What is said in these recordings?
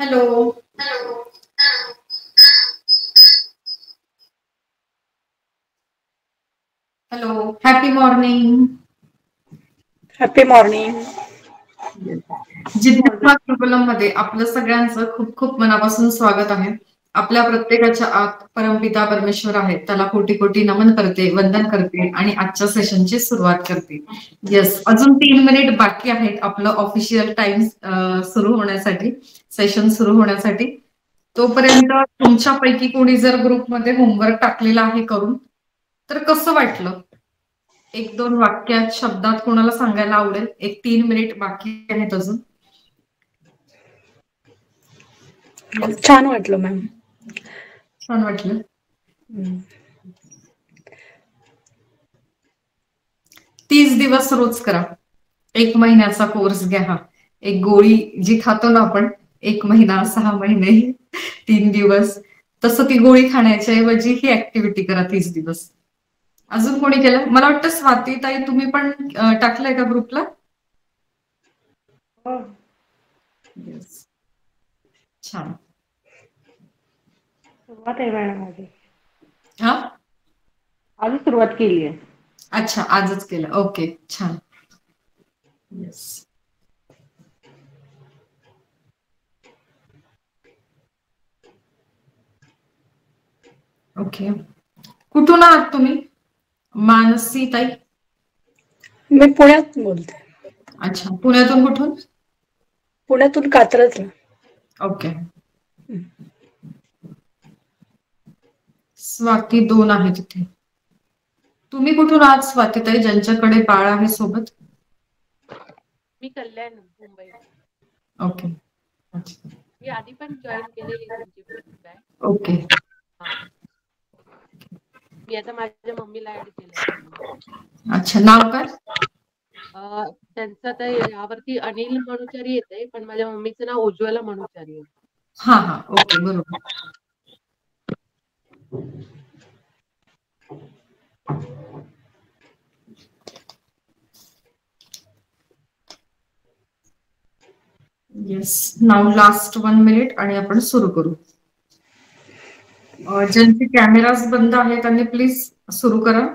Hello. Hello. Happy morning. Happy morning. जिज्ञासा गुरुकुलम मध्ये आपलं सगळ्यांचं खूप खूप मनापासून स्वागत आहे. आपल्या प्रत्येकाच्या आत परमपिता परमेश्वर आहेत, त्याला कोटी कोटी नमन करते, वंदन करते आणि आजच्या सेशनची सुरुवात करते. येस, अजून 3 मिनिट बाकी आहेत आपलं ऑफिशियल टाइम सुरू होण्यासाठी, सेशन सुरू होण्यासाठी. तोपर्यंत तुमच्यापैकी कोणी जर ग्रुपमध्ये होमवर्क टाकलेला आहे करून, तर कसं वाटलं? 1-2 वाक्यात, शब्दात कोणाला सांगायला आवडेल? 3 मिनिट बाकी आहेत अजून. छान वाटलं मॅम. छान वाटलं. 30 दिवस रोज करा. 1 महिन्याचा कोर्स घ्या. हा एक गोळी जी खातो ना आपण, 1 महिना, 6 महिने, 3 दिवस, तसं ती गोळी खाण्याच्या ऐवजी ही ऍक्टिव्हिटी करा 30 दिवस. अजून कोणी केलं? मला वाटतं स्वाती ताई तुम्ही पण टाकलंय का ग्रुपला? छान. सुरुवात आहे मॅडम माझी. हा, आजच सुरुवात केली आहे. अच्छा, आजच केलं. ओके, छान. येस. ओके. कुठून आहात तुम्ही? मानसी ताई? मी पुण्यात बोलते. अच्छा, पुण्यातून कुठून? पुण्यातून कात्रज. ओके. स्वाती 2 आहे तिथे. तुम्ही कुठून आहात स्वातीताई, ज्यांच्याकडे बाळ आहे सोबत? मी कल्याण, मुंबई. ओके. अच्छा. मी आधी पण जॉईन केलेली तुमची बॅच. ओके. हा, मी आता माझ्या मम्मीला ऍड केलंय. अच्छा, नाव काय? त्यांचं तर यावरती अनिल मनुचारी येतंय, पण माझ्या मम्मीचं नाव उज्ज्वला मनुचारी आहे. हा हा, ओके, बरोबर. येस, नाव लास्ट 1 मिनिट आणि आपण सुरू करू. ज्यांचे कॅमेराज बंद आहेत त्यांनी प्लीज सुरू करा.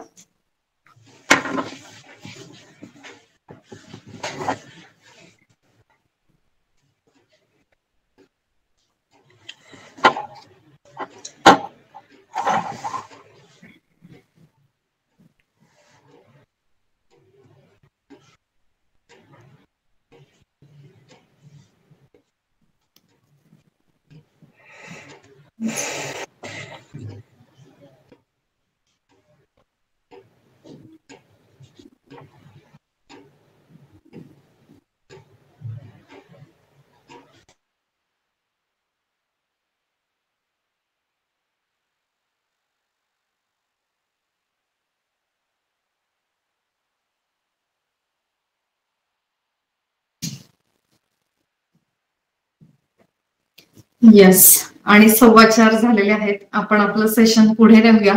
येस, आणि 4:15 झालेले आहेत. आपण आपलं सेशन पुढे नेऊया.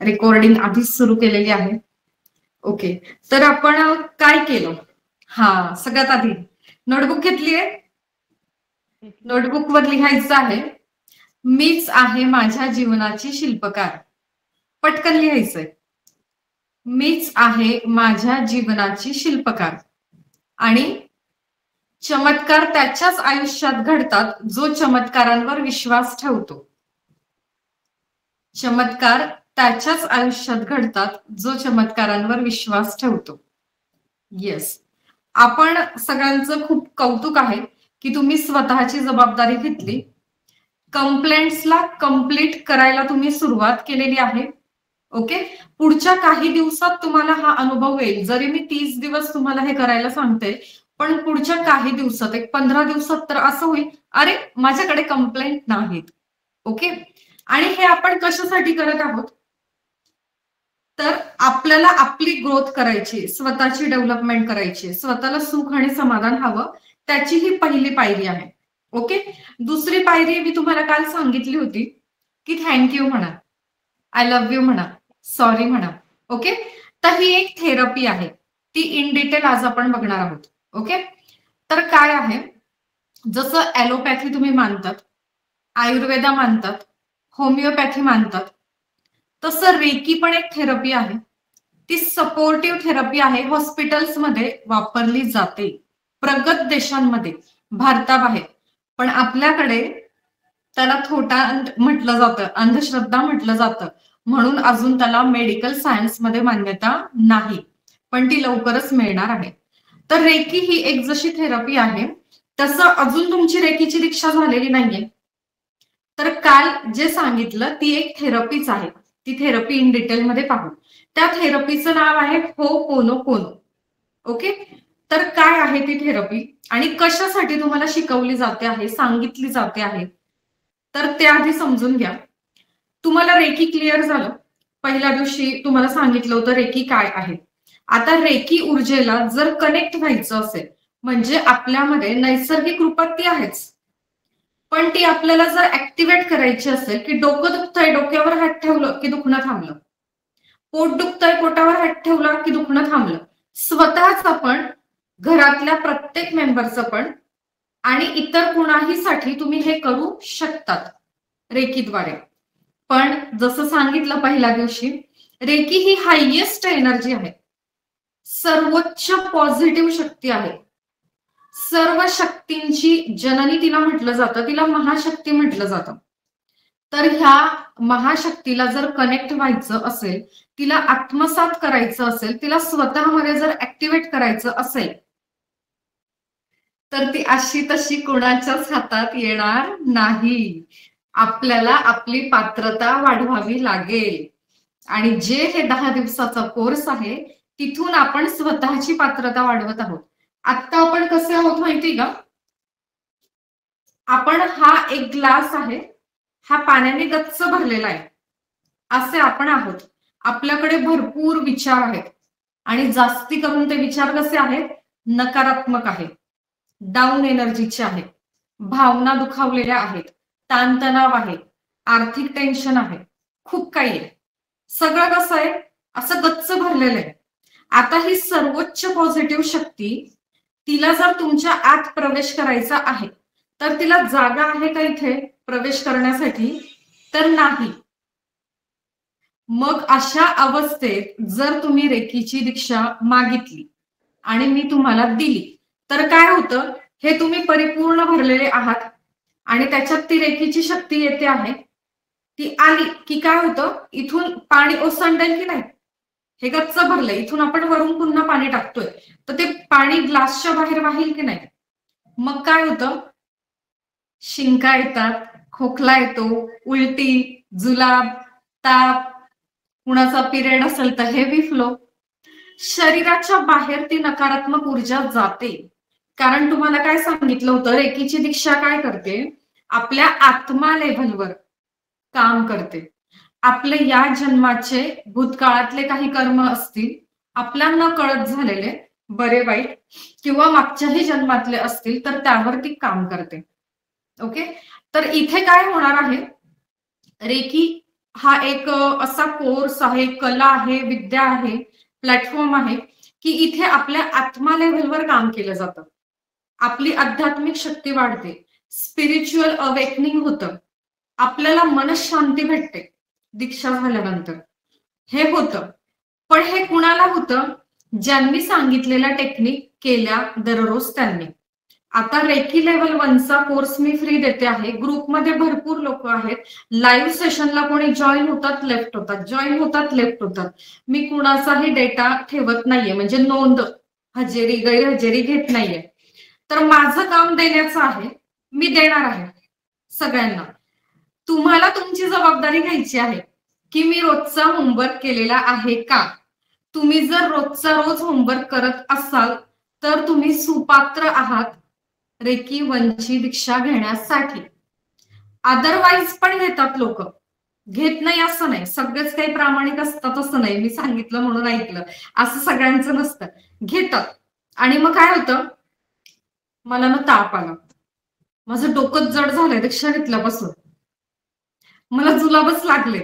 रेकॉर्डिंग आधीच सुरू केलेली आहे. ओके, तर आपण काय केलं? हा, सगळ्यात आधी नोटबुक घेतलीये. नोटबुक वर लिहायचं आहे, मीच आहे माझ्या जीवनाची शिल्पकार. पटकन लिहायचंय, मीच आहे माझ्या जीवनाची शिल्पकार. आणि चमत्कार त्याच्याच आयुष्यात घडतात जो चमत्कारांवर विश्वास ठेवतो. चमत्कार त्याच्याच आयुष्यात घडतात जो चमत्कारांवर विश्वास ठेवतो. येस, आपण सगळ्यांचं खूप कौतुक आहे की तुम्ही स्वतःची जबाबदारी घेतली. कंप्लेंट्सला कंप्लीट करायला तुम्ही सुरुवात केलेली आहे. ओके, पुढच्या काही दिवसात तुम्हाला हा अनुभव येईल. जरी मी 30 दिवस तुम्हाला हे करायला सांगते, पण पुढच्या काही दिवसात, एक 15 दिवसात तर असं होईल, अरे माझ्याकडे कंप्लेंट नाहीत. ओके, आणि हे आपण कशासाठी करत आहोत? तर आपल्याला आपली ग्रोथ करायची, स्वतःची डेव्हलपमेंट करायची, स्वतःला सुख आणि समाधान हवं, त्याची ही पहिली पायरी आहे. ओके, दुसरी पायरी मी तुम्हाला काल सांगितली होती की थँक्यू म्हणा, आय लव्ह यू म्हणा, सॉरी म्हणा. ओके, तर ही एक थेरपी आहे, ती इन डिटेल आज आपण बघणार आहोत. ओके, तर काय आहे, जसं ॲलोपॅथी तुम्ही मानतात, आयुर्वेदा मानतात, होमिओपॅथी मानतात, तसं रेकी पण एक थेरपी आहे. ती सपोर्टिव्ह थेरपी आहे, हॉस्पिटल्समध्ये वापरली जाते प्रगत देशांमध्ये, भारताबाहेर. पण आपल्याकडे त्याला थोटा म्हटलं जातं, अंधश्रद्धा म्हटलं जातं, म्हणून अजून त्याला मेडिकल सायन्समध्ये मान्यता नाही, पण ती लवकरच मिळणार आहे. तर रेकी ही एक जशी थेरपी आहे, तसं अजून तुमची रेकीची दीक्षा झालेली नाहीये, तर काल जे सांगितलं ती एक थेरपीच आहे. ती थेरपी इन डिटेलमध्ये पाहू. त्या थेरपीचं नाव आहे होपोनोपोनो. ओके, तर काय आहे ती थेरपी आणि कशासाठी तुम्हाला शिकवली जाते आहे, सांगितली जाते आहे, तर ते आधी समजून घ्या. तुम्हाला रेकी क्लिअर झालं. पहिल्या दिवशी तुम्हाला सांगितलं होतं रेकी काय आहे. आता रेकी ऊर्जेला जर कनेक्ट व्हायचं असेल, म्हणजे आपल्यामध्ये नैसर्गिक रूपात ती आहेच, पण ती आपल्याला जर ऍक्टिव्हेट करायची असेल, की डोकं दुखतंय डोक्यावर हात ठेवलं की दुखणं थांबलं, पोट दुखतंय पोटावर हात ठेवला की दुखणं थांबलं, स्वतःच आपण, घरातल्या प्रत्येक मेंबरचं पण आणि इतर कुणाही साठी तुम्ही हे करू शकतात रेकीद्वारे. पण जसं सांगितलं पहिल्या दिवशी, रेकी ही हायएस्ट एनर्जी आहे, सर्वोच्च पॉझिटिव्ह शक्ती आहे, सर्व शक्तींची जननी तिला म्हटलं जातं, तिला महाशक्ती म्हटलं जातं. तर ह्या महाशक्तीला जर कनेक्ट व्हायचं असेल, तिला आत्मसात करायचं असेल, तिला स्वतःमध्ये जर ऍक्टिव्हेट करायचं असेल, तर ती अशी तशी कोणाच्याच हातात येणार नाही. आपल्याला आपली पात्रता वाढवावी लागेल. आणि जे हे 10 दिवसाचा कोर्स आहे, तिथून आपण स्वतःची पात्रता वाढवत आहोत. आता आपण कसे आहोत माहिती का? आपण हा एक ग्लास आहे, हा पाण्याने गच्च भरलेला आहे, असे आपण आहोत. आपल्याकडे भरपूर विचार आहेत आणि जास्ती करून ते विचार कसे आहेत? नकारात्मक आहेत, डाऊन एनर्जीचे आहेत, भावना दुखावलेल्या आहेत, ताणतणाव आहे, आर्थिक टेन्शन आहे, खूप काही आहे. सगळं कसं आहे? असं गच्च भरलेलं आहे. आता ही सर्वोच्च पॉझिटिव्ह शक्ती, तिला जर तुमच्या आत प्रवेश करायचा आहे, तर तिला जागा आहे का इथे प्रवेश करण्यासाठी? तर नाही. मग अशा अवस्थेत जर तुम्ही रेकीची दीक्षा मागितली आणि मी तुम्हाला दिली, तर काय होतं? हे तुम्ही परिपूर्ण भरलेले आहात आणि त्याच्यात ती रेकीची शक्ती येते आहे, ती आली की काय होतं? इथून पाणी ओसंडेल की नाही? हे गच्च भरलंय, इथून आपण वरून पुन्हा पाणी टाकतोय, तर ते पाणी ग्लासच्या बाहेर वाहील की नाही? मग काय होतं? शिंका येतात, खोकला येतो, उलटी, जुलाब, ताप, कुणाचा पिरियड असेल तर हेवी फ्लो. शरीराच्या बाहेर ती नकारात्मक ऊर्जा जाते. कारण तुम्हाला काय सांगितलं होतं, रेकीची दीक्षा काय करते? आपल्या आत्मा लेव्हलवर काम करते. आपले या जन्माचे भूतकाळातले काही कर्म असतील, आपल्या न कळत झालेले बरे वाईट, किंवा मागच्याही जन्मातले असतील, तर त्यावरती काम करते. ओके, तर इथे काय होणार आहे? रेकी हा एक असा कोर्स आहे, कला आहे, विद्या आहे, प्लॅटफॉर्म आहे, की इथे आपल्या आत्मा लेव्हलवर काम केलं जातं. आपली आध्यात्मिक शक्ती वाढते, स्पिरिच्युअल अवेकनिंग होतं, आपल्याला मनशांती भेटते दीक्षा झाल्यानंतर. हे होतं. पण हे कुणाला होतं? ज्यांनी सांगितलेल्या टेक्निक केल्या दररोज त्यांनी. आता रेकी लेव्हल 1चा कोर्स मी फ्री देते आहे. ग्रुपमध्ये भरपूर लोक आहेत. लाईव्ह सेशनला कोणी जॉईन होतात, लेफ्ट होतात, जॉईन होतात, लेफ्ट होतात. मी कुणाचाही डेटा ठेवत नाहीये, म्हणजे नोंद, हजेरी गैरहजेरी घेत नाहीये. तर माझं काम देण्याचं आहे, मी देणार आहे सगळ्यांना. तुम्हाला तुमची जबाबदारी घ्यायची आहे की मी रोजचा होमवर्क केलेला आहे का? तुम्ही जर रोजचा रोज होमवर्क करत असाल, तर तुम्ही सुपात्र आहात रेकी 1ची दीक्षा घेण्यासाठी. अदरवाईज पण घेतात लोक, घेत नाही असं नाही, सगळेच काही प्रामाणिक असतात असं नाही, मी सांगितलं म्हणून ऐकलं असं सगळ्यांचं नसतं, घेतात. आणि मग काय होतं? मला ना ताप आला, माझं डोकं जड झालंय दीक्षा घेतल्यापासून, मला जुलाबच लागले.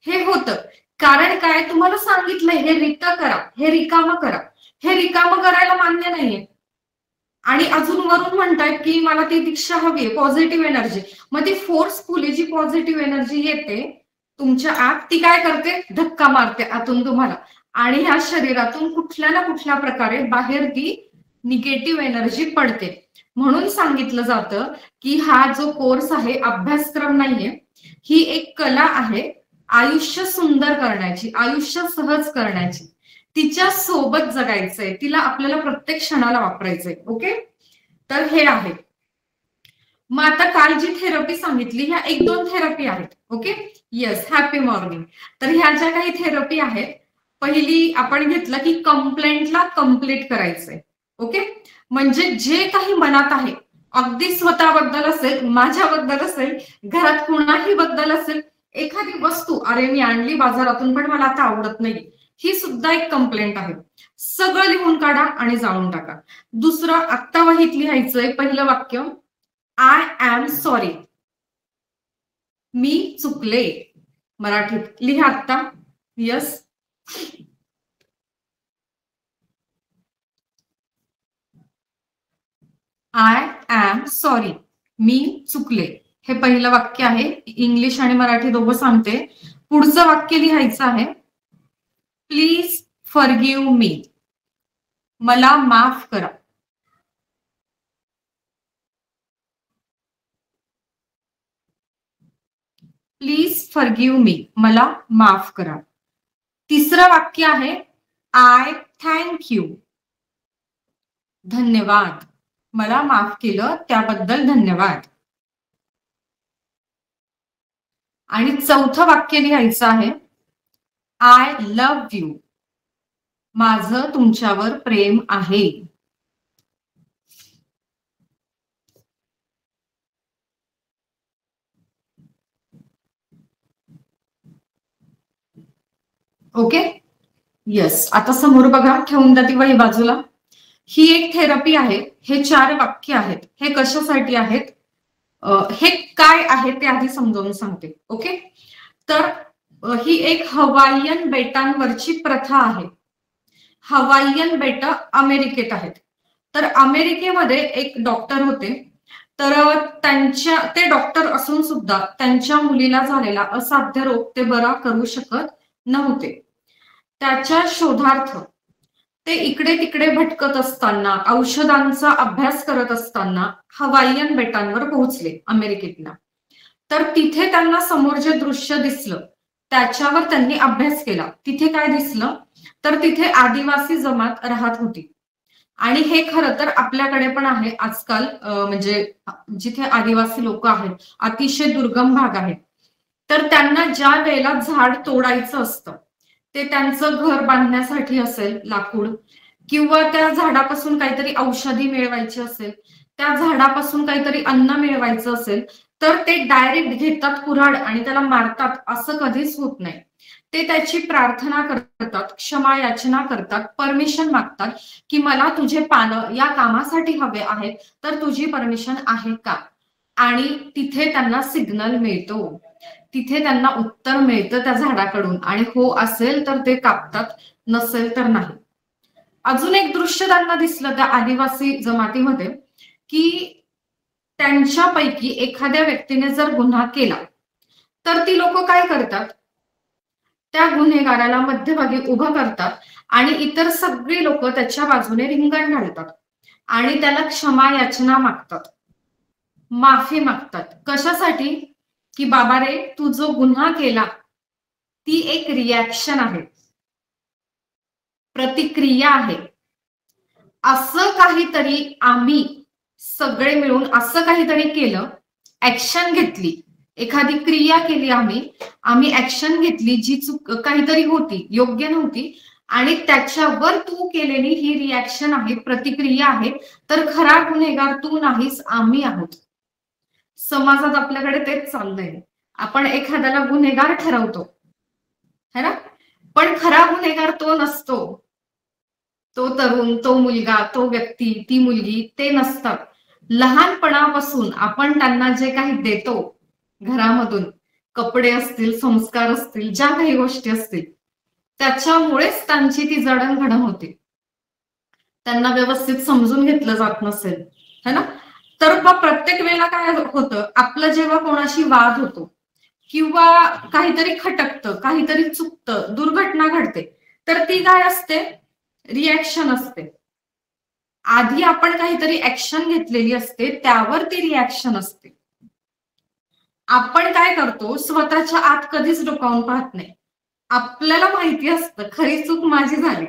हे होतं. कारण काय? तुम्हाला सांगितलंय हे रिक्त करा, हे रिकामं करा. हे रिकामं करायला मान्य नाहीये. आणि अजून वरून म्हणतायत की मला ती दीक्षा हवी आहे, पॉझिटिव्ह एनर्जी. मग ती फोर्सफुली जी पॉझिटिव्ह एनर्जी येते तुमच्या आत, ती काय करते, धक्का मारते आतून तुम्हाला, आणि ह्या शरीरातून कुठल्या ना कुठल्या प्रकारे बाहेर ती निगेटिव्ह एनर्जी पडते. म्हणून सांगितलं जातं की हा जो कोर्स आहे अभ्यासक्रम नाहीये, ही एक कला आहे आयुष्य सुंदर करण्याची, आयुष्य सहज करण्याची, तिच्या सोबत जगायचंय, तिला आपल्याला प्रत्येक क्षणाला वापरायचंय. ओके, तर हे आहे. मग आता काल जी थेरपी सांगितली ह्या 1-2 थेरपी आहेत. Okay, yes, happy morning. तर ह्या ज्या काही थेरपी आहेत, पहिली आपण घेतलं की कंप्लेंटला कंप्लीट करायचंय. ओके, म्हणजे जे काही मनात आहे, अगदी स्वतःबद्दल असेल, माझ्याबद्दल असेल, घरात कुणाही बद्दल असेल, एखादी वस्तू अरे मी आणली बाजारातून पण मला आता आवडत नाही, ही सुद्धा एक कंप्लेंट आहे. सगळं लिहून काढा आणि जाळून टाका. दुसरं, आत्ता वहीत लिहायचंय पहिलं वाक्य, आय एम सॉरी, मी चुकले. मराठीत लिहा आत्ता. यस, आय एम सॉरी, मी चुकले. हे पहिलं वाक्य आहे. इंग्लिश आणि मराठी दोघं सांगते. पुढचं वाक्य लिहायचं आहे, प्लीज फॉरगिव्ह मी, मला माफ करा. प्लीज फॉरगिव्ह मी, मला माफ करा. तिसरं वाक्य आहे, आय थँक यू, धन्यवाद, मला माफ केलं त्याबद्दल धन्यवाद. आणि चौथं वाक्य लिहायचं आहे, आय लव्ह यू, माझं तुमच्यावर प्रेम आहे. Okay, yes. आता समोर बघा, ठेवून द्या ती वही बाजूला. ही एक थेरपी आहे. हे 4 वाक्य आहेत. हे कशासाठी आहेत, हे काय आहे ते आधी समजावून सांगते. ओके, तर ही एक हवाईयन बेटांवरची प्रथा आहे. हवाईयन बेट अमेरिकेत आहेत. तर अमेरिकेमध्ये एक डॉक्टर होते. तर ते डॉक्टर असून सुद्धा त्यांच्या मुलीला झालेला असाध्य रोग ते बरा करू शकत नव्हते. त्याच्या शोधार्थ ते इकडे तिकडे भटकत असताना, औषधांचा अभ्यास करत असताना हवाईयन बेटांवर पोहोचले अमेरिकेतला. तर तिथे त्यांना समोर जे दृश्य दिसलं त्याच्यावर त्यांनी अभ्यास केला. तिथे काय दिसलं, तर तिथे आदिवासी जमात राहत होती. आणि हे खरं तर आपल्याकडे पण आहे आजकाल, म्हणजे जिथे आदिवासी लोक आहेत, अतिशय दुर्गम भाग आहे. तर त्यांना ज्या वेळेला झाड तोडायचं असतं, ते त्यांचं घर बांधण्यासाठी असेल लाकूड, किंवा त्या झाडापासून काहीतरी औषधी मिळवायची असेल, त्या झाडापासून काहीतरी अन्न मिळवायचं असेल, तर ते डायरेक्ट घेतात कुऱ्हाड आणि त्याला मारतात, असं कधीच होत नाही. ते त्याची प्रार्थना करतात, क्षमा याचना करतात, परमिशन मागतात की मला तुझे पानं या कामासाठी हवे आहेत, तर तुझी परमिशन आहे का. आणि तिथे त्यांना सिग्नल मिळतो, तिथे त्यांना उत्तर मिळतं त्या झाडाकडून, आणि हो असेल तर ते कापतात, नसेल तर नाही. अजून एक दृश्य त्यांना दिसलं त्या आदिवासी जमातीमध्ये, की त्यांच्यापैकी एखाद्या व्यक्तीने जर गुन्हा केला तर ती लोक काय करतात, त्या गुन्हेगाराला मध्यभागी उभं करतात आणि इतर सगळी लोक त्याच्या बाजूने रिंगण घालतात आणि त्याला क्षमा याचना मागतात, माफी मागतात. कशासाठी, की बाबा रे, तू जो गुन्हा केला ती एक रिॲक्शन आहे, प्रतिक्रिया आहे. असं काहीतरी आम्ही सगळे मिळून असं काहीतरी केलं, ऍक्शन घेतली, एखादी क्रिया केली, आम्ही ऍक्शन घेतली जी चूक काहीतरी होती, योग्य नव्हती, आणि त्याच्यावर तू केलेली ही रिॲक्शन आहे, प्रतिक्रिया आहे. तर खरा गुन्हेगार तू नाहीस, आम्ही आहोत. समाजात आपल्याकडे तेच चाललंय. आपण एखाद्याला गुन्हेगार ठरवतो है ना, पण खरा गुन्हेगार तो नसतो. तो तरुण, तो मुलगा, तो व्यक्ती, ती मुलगी ते नसतात. लहानपणापासून आपण त्यांना जे काही देतो घरामधून, कपडे असतील, संस्कार असतील, ज्या काही गोष्टी असतील, त्याच्यामुळेच त्यांची ती जडणघडण होते. त्यांना व्यवस्थित समजून घेतलं जात नसेल, है ना, तर मग प्रत्येक वेळेला काय होतं, आपलं जेव्हा कोणाशी वाद होतो किंवा काहीतरी खटकतं, काहीतरी चुकतं, दुर्घटना घडते, तर ती काय असते, रिॲक्शन असते. आधी आपण काहीतरी ऍक्शन घेतलेली असते, त्यावर ती रिॲक्शन असते. आपण काय करतो, स्वतःच्या आत कधीच डोकावून पाहत नाही. आपल्याला माहिती असतं खरी चूक माझी झाली,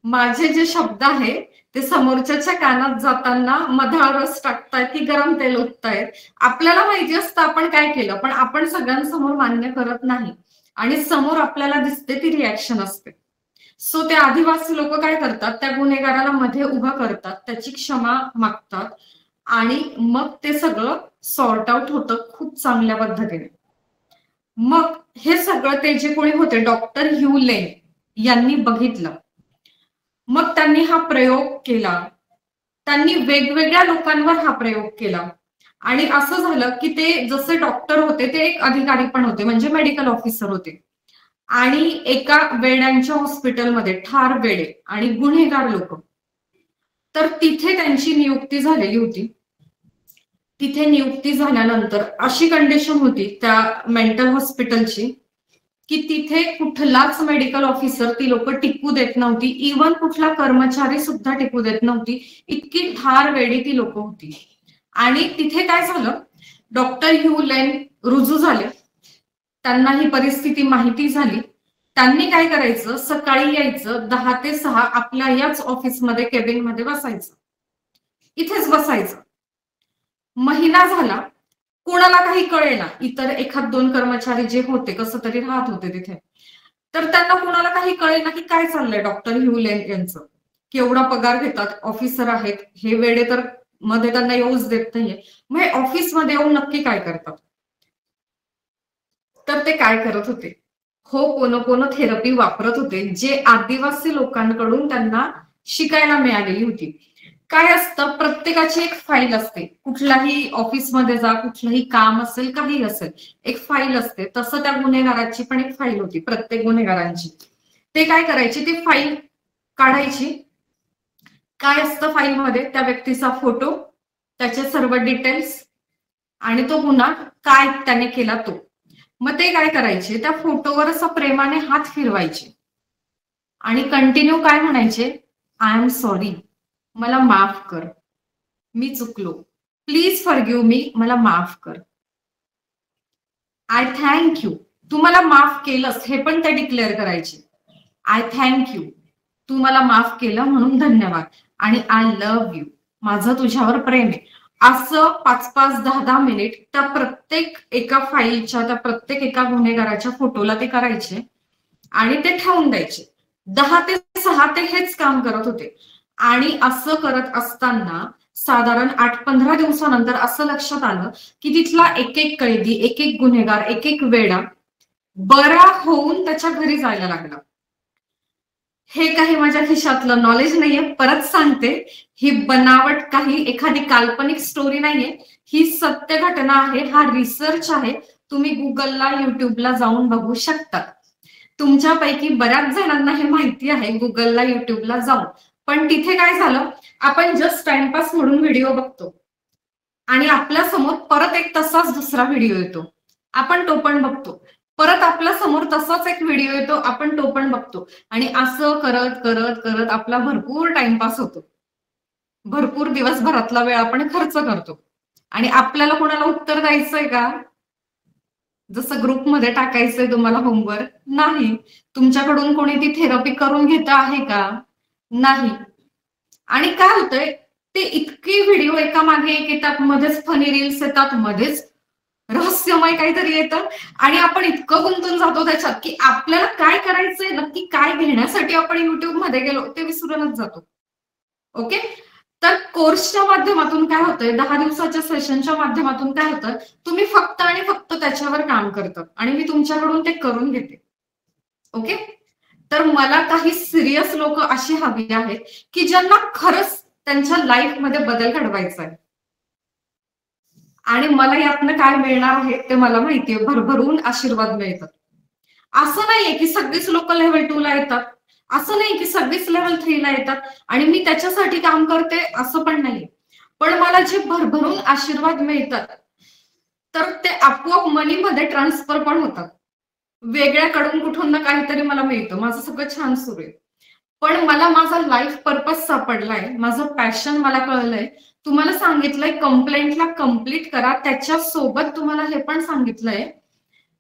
माझे जे शब्द आहे ते समोरच्याच्या कानात जाताना मधाळ रस टाकतायत की गरम तेल ओततायत, आपल्याला माहिती असतं आपण काय केलं, पण आपण सगळ्यांसमोर मान्य करत नाही आणि समोर आपल्याला दिसते ती रिॲक्शन असते. सो ते आदिवासी लोक काय करतात, त्या गुन्हेगाराला मध्ये उभं करतात, त्याची क्षमा मागतात आणि मग ते सगळं सॉर्ट आउट होतं खूप चांगल्या पद्धतीने. मग हे सगळं ते जे कोणी होते डॉक्टर ह्यू लेन यांनी बघितलं. मग त्यांनी हा प्रयोग केला, त्यांनी वेगवेगळ्या लोकांवर हा प्रयोग केला आणि असं झालं की ते जसे डॉक्टर होते ते एक अधिकारी पण होते, म्हणजे मेडिकल ऑफिसर होते. आणि एका वेड्यांच्या हॉस्पिटलमध्ये ठार वेडे आणि गुन्हेगार लोक, तर तिथे त्यांची नियुक्ती झालेली होती. तिथे नियुक्ती झाल्यानंतर अशी कंडिशन होती त्या मेंटल हॉस्पिटलची की तिथे कुठलाच मेडिकल ऑफिसर ती लोक टिकू देत नव्हती, इव्हन कुठला कर्मचारी सुद्धा टिकू देत नव्हती, इतकी ठार वेडी ती लोक होती. आणि तिथे काय झालं, डॉक्टर ह्यू लेन रुजू झाले, त्यांना ही परिस्थिती माहिती झाली. त्यांनी काय करायचं, सकाळी यायचं 10 ते 6 आपल्या याच ऑफिसमध्ये केबिन मध्ये बसायचं, इथेच बसायचं. महिना झाला, कोणाला काही कळेना, इतर एखाद दोन कर्मचारी जे होते कसं तरी राहत होते तिथे, तर त्यांना कोणाला काही कळेना की काय चाललंय डॉक्टर ह्यू लेन यांचं, केवढा पगार घेतात, ऑफिसर आहेत, हे वेडे तर मध्ये त्यांना येऊच देत नाहीये, मग हे ऑफिसमध्ये येऊन नक्की काय करतात. तर ते काय करत होते, होपोनोपोनो थेरपी वापरत होते, जे आदिवासी लोकांकडून त्यांना शिकायला मिळालेली होती. काय असतं, प्रत्येकाची एक फाईल असते, कुठलाही ऑफिसमध्ये जा, कुठलंही काम असेल, काही असेल, एक फाईल असते. तसं त्या गुन्हेगाराची पण एक फाईल होती, प्रत्येक गुन्हेगारांची. ते काय करायचे, ती फाईल काढायची. काय असतं फाईलमध्ये, त्या व्यक्तीचा फोटो, त्याचे सर्व डिटेल्स आणि तो गुन्हा काय त्याने केला तो. मग ते काय करायचे, त्या फोटोवर असं प्रेमाने हात फिरवायचे आणि कंटिन्यू काय म्हणायचे, आय एम सॉरी, मला माफ कर, मी चुकलो, प्लीज फॉरगिव्ह मी, मला माफ कर, आय थँक यू, तू मला माफ केलंस हे पण ते डिक्लेअर करायचे. आय थँक यू, तू मला माफ केलं म्हणून धन्यवाद, आणि आय लव्ह यू, माझं तुझ्यावर प्रेम आहे. असं 5-5, 10-10 मिनिट त्या प्रत्येक एका फाईलच्या, त्या प्रत्येक एका गुन्हेगाराच्या फोटोला ते करायचे आणि ते ठेवून द्यायचे. 10 ते 6 ते हेच काम करत होते. आणि असं करत असताना साधारण 8-15 दिवसानंतर असं लक्षात आलं की तिथला एक एक कैदी, एक एक गुन्हेगार, एक एक वेडा बरा होऊन त्याच्या घरी जायला लागला. हे काही माझ्या खिशातलं नॉलेज नाहीये, परत सांगते, ही बनावट काही एखादी काल्पनिक स्टोरी नाहीये, ही सत्य घटना आहे, हा रिसर्च आहे. तुम्ही गुगलला, युट्यूबला जाऊन बघू शकता. तुमच्यापैकी बऱ्याच जणांना हे माहिती आहे गुगलला, युट्यूबला जाऊन. पण तिथे काय झालं, आपण जस्ट टाइमपास म्हणून व्हिडिओ बघतो आणि आपल्या समोर परत एक तसाच दुसरा व्हिडिओ येतो, आपण तो पण बघतो. परत आपल्या समोर तसाच एक व्हिडिओ येतो, आपण तो पण बघतो. आणि असं करत करत करत आपला भरपूर टाइमपास होतो, भरपूर दिवसभरातला वेळ आपण खर्च करतो. आणि आपल्याला कोणाला उत्तर द्यायचंय का, जसं ग्रुपमध्ये टाकायचंय तुम्हाला होमवर्क, नाही. तुमच्याकडून कोणी ती थेरपी करून घेत आहे का, नाही. आणि काय होतंय, ते इतके व्हिडिओ एका मागे एक येतात, मध्येच फनी रील्स येतात, मध्येच रहस्यमय काहीतरी येतं आणि आपण इतकं गुंतून जातो त्याच्यात की आपल्याला काय करायचंय, नक्की काय घेण्यासाठी आपण युट्यूब मध्ये गेलो ते विसरूनच जातो. ओके, तर कोर्सच्या माध्यमातून काय होतंय, 10 दिवसाच्या सेशनच्या माध्यमातून काय होतं, तुम्ही फक्त आणि फक्त त्याच्यावर काम करतात आणि मी तुमच्याकडून ते करून घेते. ओके, तर मला काही सिरियस लोक अशी हवी आहेत की ज्यांना खरंच त्यांच्या लाईफ मध्ये बदल घडवायचा आहे. आणि मला यातनं काय मिळणार आहे ते मला माहितीये, भरभरून आशीर्वाद मिळतात. असं नाहीये की सगळीच लोक लेव्हल 2 ला येतात. असं नाही की सगळीच लेवल 3 ला येतात आणि मी त्याच्यासाठी काम करते असं पण नाही. पण मला जे भरभरून आशीर्वाद मिळतात तर ते आपोआप मनीमध्ये ट्रान्सफर पण होतात. वेगळ्याकडून कुठून ना काहीतरी मला मिळतं, माझं सगळं छान सुरू आहे. पण मला माझा लाईफ पर्पज सापडलाय, माझं पॅशन मला कळलंय. तुम्हाला सांगितलंय कंप्लेंटला कम्प्लीट करा, त्याच्या सोबत तुम्हाला हे पण सांगितलंय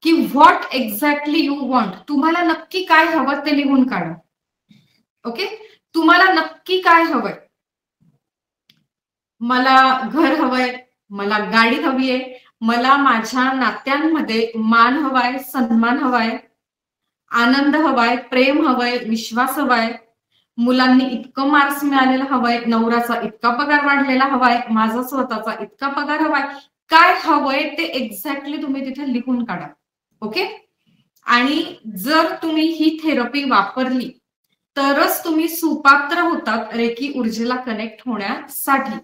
की व्हॉट एक्झॅक्टली यू वॉन्ट. तुम्हाला नक्की काय हवं ते लिहून काढा. ओके, तुम्हाला नक्की काय हवंय. मला घर हवंय, मला गाडी हवी आहे, मला माझ्या नात्यांमध्ये मान हवाय, सन्मान हवाय, आनंद हवाय, प्रेम हवंय, विश्वास हवाय, मुलांनी इतकं मार्क्स मिळालेलं हवंय, नवऱ्याचा इतका पगार वाढलेला हवाय, माझा स्वतःचा इतका पगार हवाय. काय हवंय ते एक्झॅक्टली तुम्ही तिथे लिहून काढा. ओके, आणि जर तुम्ही ही थेरपी वापरली तरच तुम्ही सुपात्र होतात रेकी ऊर्जेला कनेक्ट होण्यासाठी.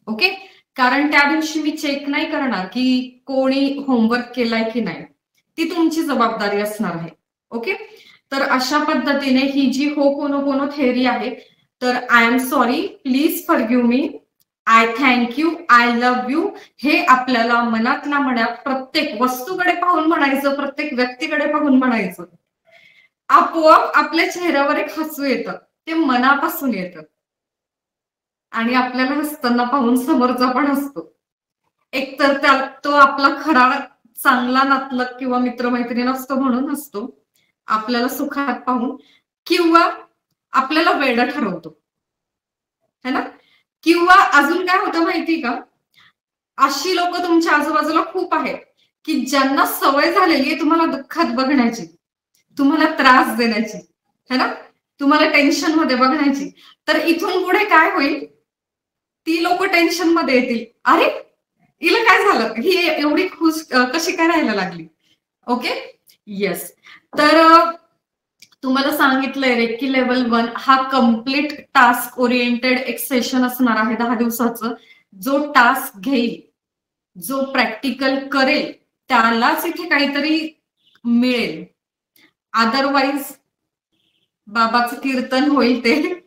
ओके, कारण त्या दिवशी मी चेक नाही करणार की कोणी होमवर्क केलाय की नाही, ती तुमची जबाबदारी असणार आहे. ओके, तर अशा पद्धतीने ही जी होपोनोपोनो थेअरी आहे, तर I am sorry, please forgive me, I thank you, I love you, हे आपल्याला मनातल्या मनात प्रत्येक वस्तूकडे पाहून म्हणायचं, प्रत्येक व्यक्तीकडे पाहून म्हणायचं. आपोआप आपल्या चेहऱ्यावर एक हसू येतं, ते मनापासून येतं आणि आपल्याला हसताना पाहून समोरचा पण हसतो. एकतर तो आपला खरा चांगला नातलग किंवा मित्रमैत्रीण असतो म्हणून हसतो आपल्याला सुखात पाहून, किंवा आपल्याला वेडं ठरवतो, है ना. किंवा अजून काय होतं माहिती का, अशी लोक तुमच्या आजूबाजूला खूप आहेत की ज्यांना सवय झालेली आहे तुम्हाला दुःखात बघण्याची, तुम्हाला त्रास देण्याची, है ना, तुम्हाला टेन्शन मध्ये बघण्याची. तर इथून पुढे काय होईल, ती लोक टेन्शन मध्ये येतील, अरे हिला काय झालं, ही एवढी खुश कशी काय राहायला लागली. Okay, yes. तर तुम्हाला सांगितलंय रेकी लेवल 1 हा कम्प्लीट टास्क ओरिएंटेड एक सेशन असणार आहे 10 दिवसाचं. जो टास्क घेईल, जो प्रॅक्टिकल करेल त्यालाच इथे काहीतरी मिळेल, अदरवाईज बाबाचं कीर्तन होईल ते.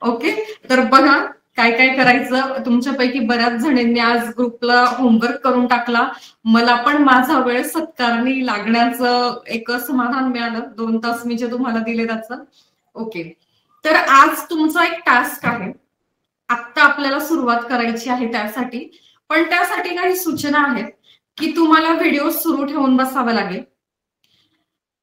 ओके, तर बघा काय काय करायचं. तुमच्यापैकी बऱ्याच जणांनी आज ग्रुपला होमवर्क करून टाकला. मला पण माझा वेळ सत्कारणी लागण्याचं एक समाधान मिळालं, 2 तास मी जे तुम्हाला दिले त्याचं. ओके, तर आज तुमचा एक टास्क आहे, आत्ता आपल्याला सुरुवात करायची आहे त्यासाठी. पण त्यासाठी काही सूचना आहेत की तुम्हाला व्हिडिओ सुरू ठेवून बसावा लागेल.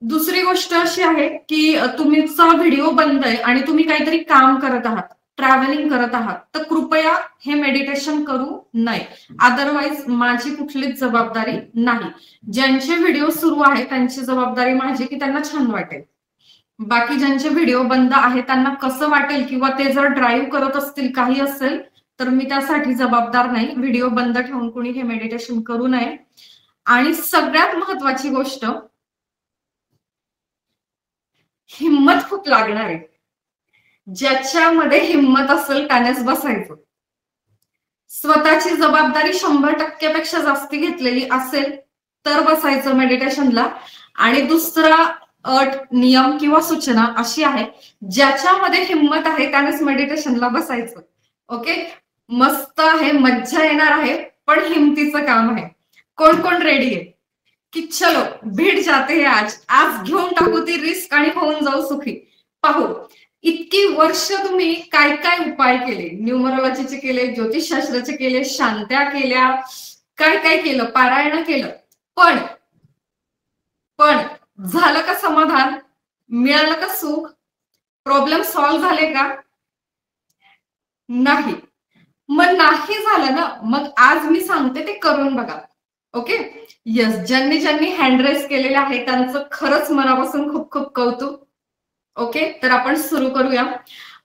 दुसरी गोष्ट अशी आहे की तुमचा व्हिडिओ बंद आहे आणि तुम्ही काहीतरी काम करत आहात, ट्रॅव्हलिंग करत आहात, तर कृपया हे मेडिटेशन करू नये. अदरवाईज माझी कुठलीच जबाबदारी नाही. ज्यांचे व्हिडिओ सुरू आहे त्यांची जबाबदारी माझी की त्यांना छान वाटेल. बाकी ज्यांचे व्हिडिओ बंद आहे त्यांना कसं वाटेल किंवा ते जर ड्राईव्ह करत असतील, काही असेल, तर मी त्यासाठी जबाबदार नाही. व्हिडिओ बंद ठेवून कुणी हे मेडिटेशन करू नये. आणि सगळ्यात महत्वाची गोष्ट, हिम्मत खूप लागणार आहे. ज्याच्यामध्ये हिम्मत असेल त्यानेच बसायचं. स्वतःची जबाबदारी 100% पेक्षा जास्ती घेतलेली असेल तर बसायचं मेडिटेशनला. आणि दुसरा अट, नियम किंवा सूचना अशी आहे, ज्याच्यामध्ये हिम्मत आहे त्यानेच मेडिटेशनला बसायचं. ओके, मस्त आहे, मज्जा येणार आहे, पण हिमतीचं काम आहे. कोण कोण रेडी आहे की चलो भिड जाते है आज घेऊन टाकू ती रिस्क आणि होऊन जाऊ सुखी. पाहू इतकी वर्ष तुम्ही काय काय उपाय केले, न्यूमरोलॉजीचे केले, ज्योतिषशास्त्राचे केले, शांत्या केल्या, काय काय केलं, पारायण केलं, पण झालं का समाधान, मिळालं का सुख, प्रॉब्लेम सॉल्व्ह झाले का, नाही. मग नाही झालं ना, मग आज मी सांगते ते करून बघा. ओके, यस, ज्यांनी ज्यांनी हँड रेस केलेले आहे त्यांचं खरंच मनापासून खूप खूप कौतुक. ओके, तर आपण सुरू करूया.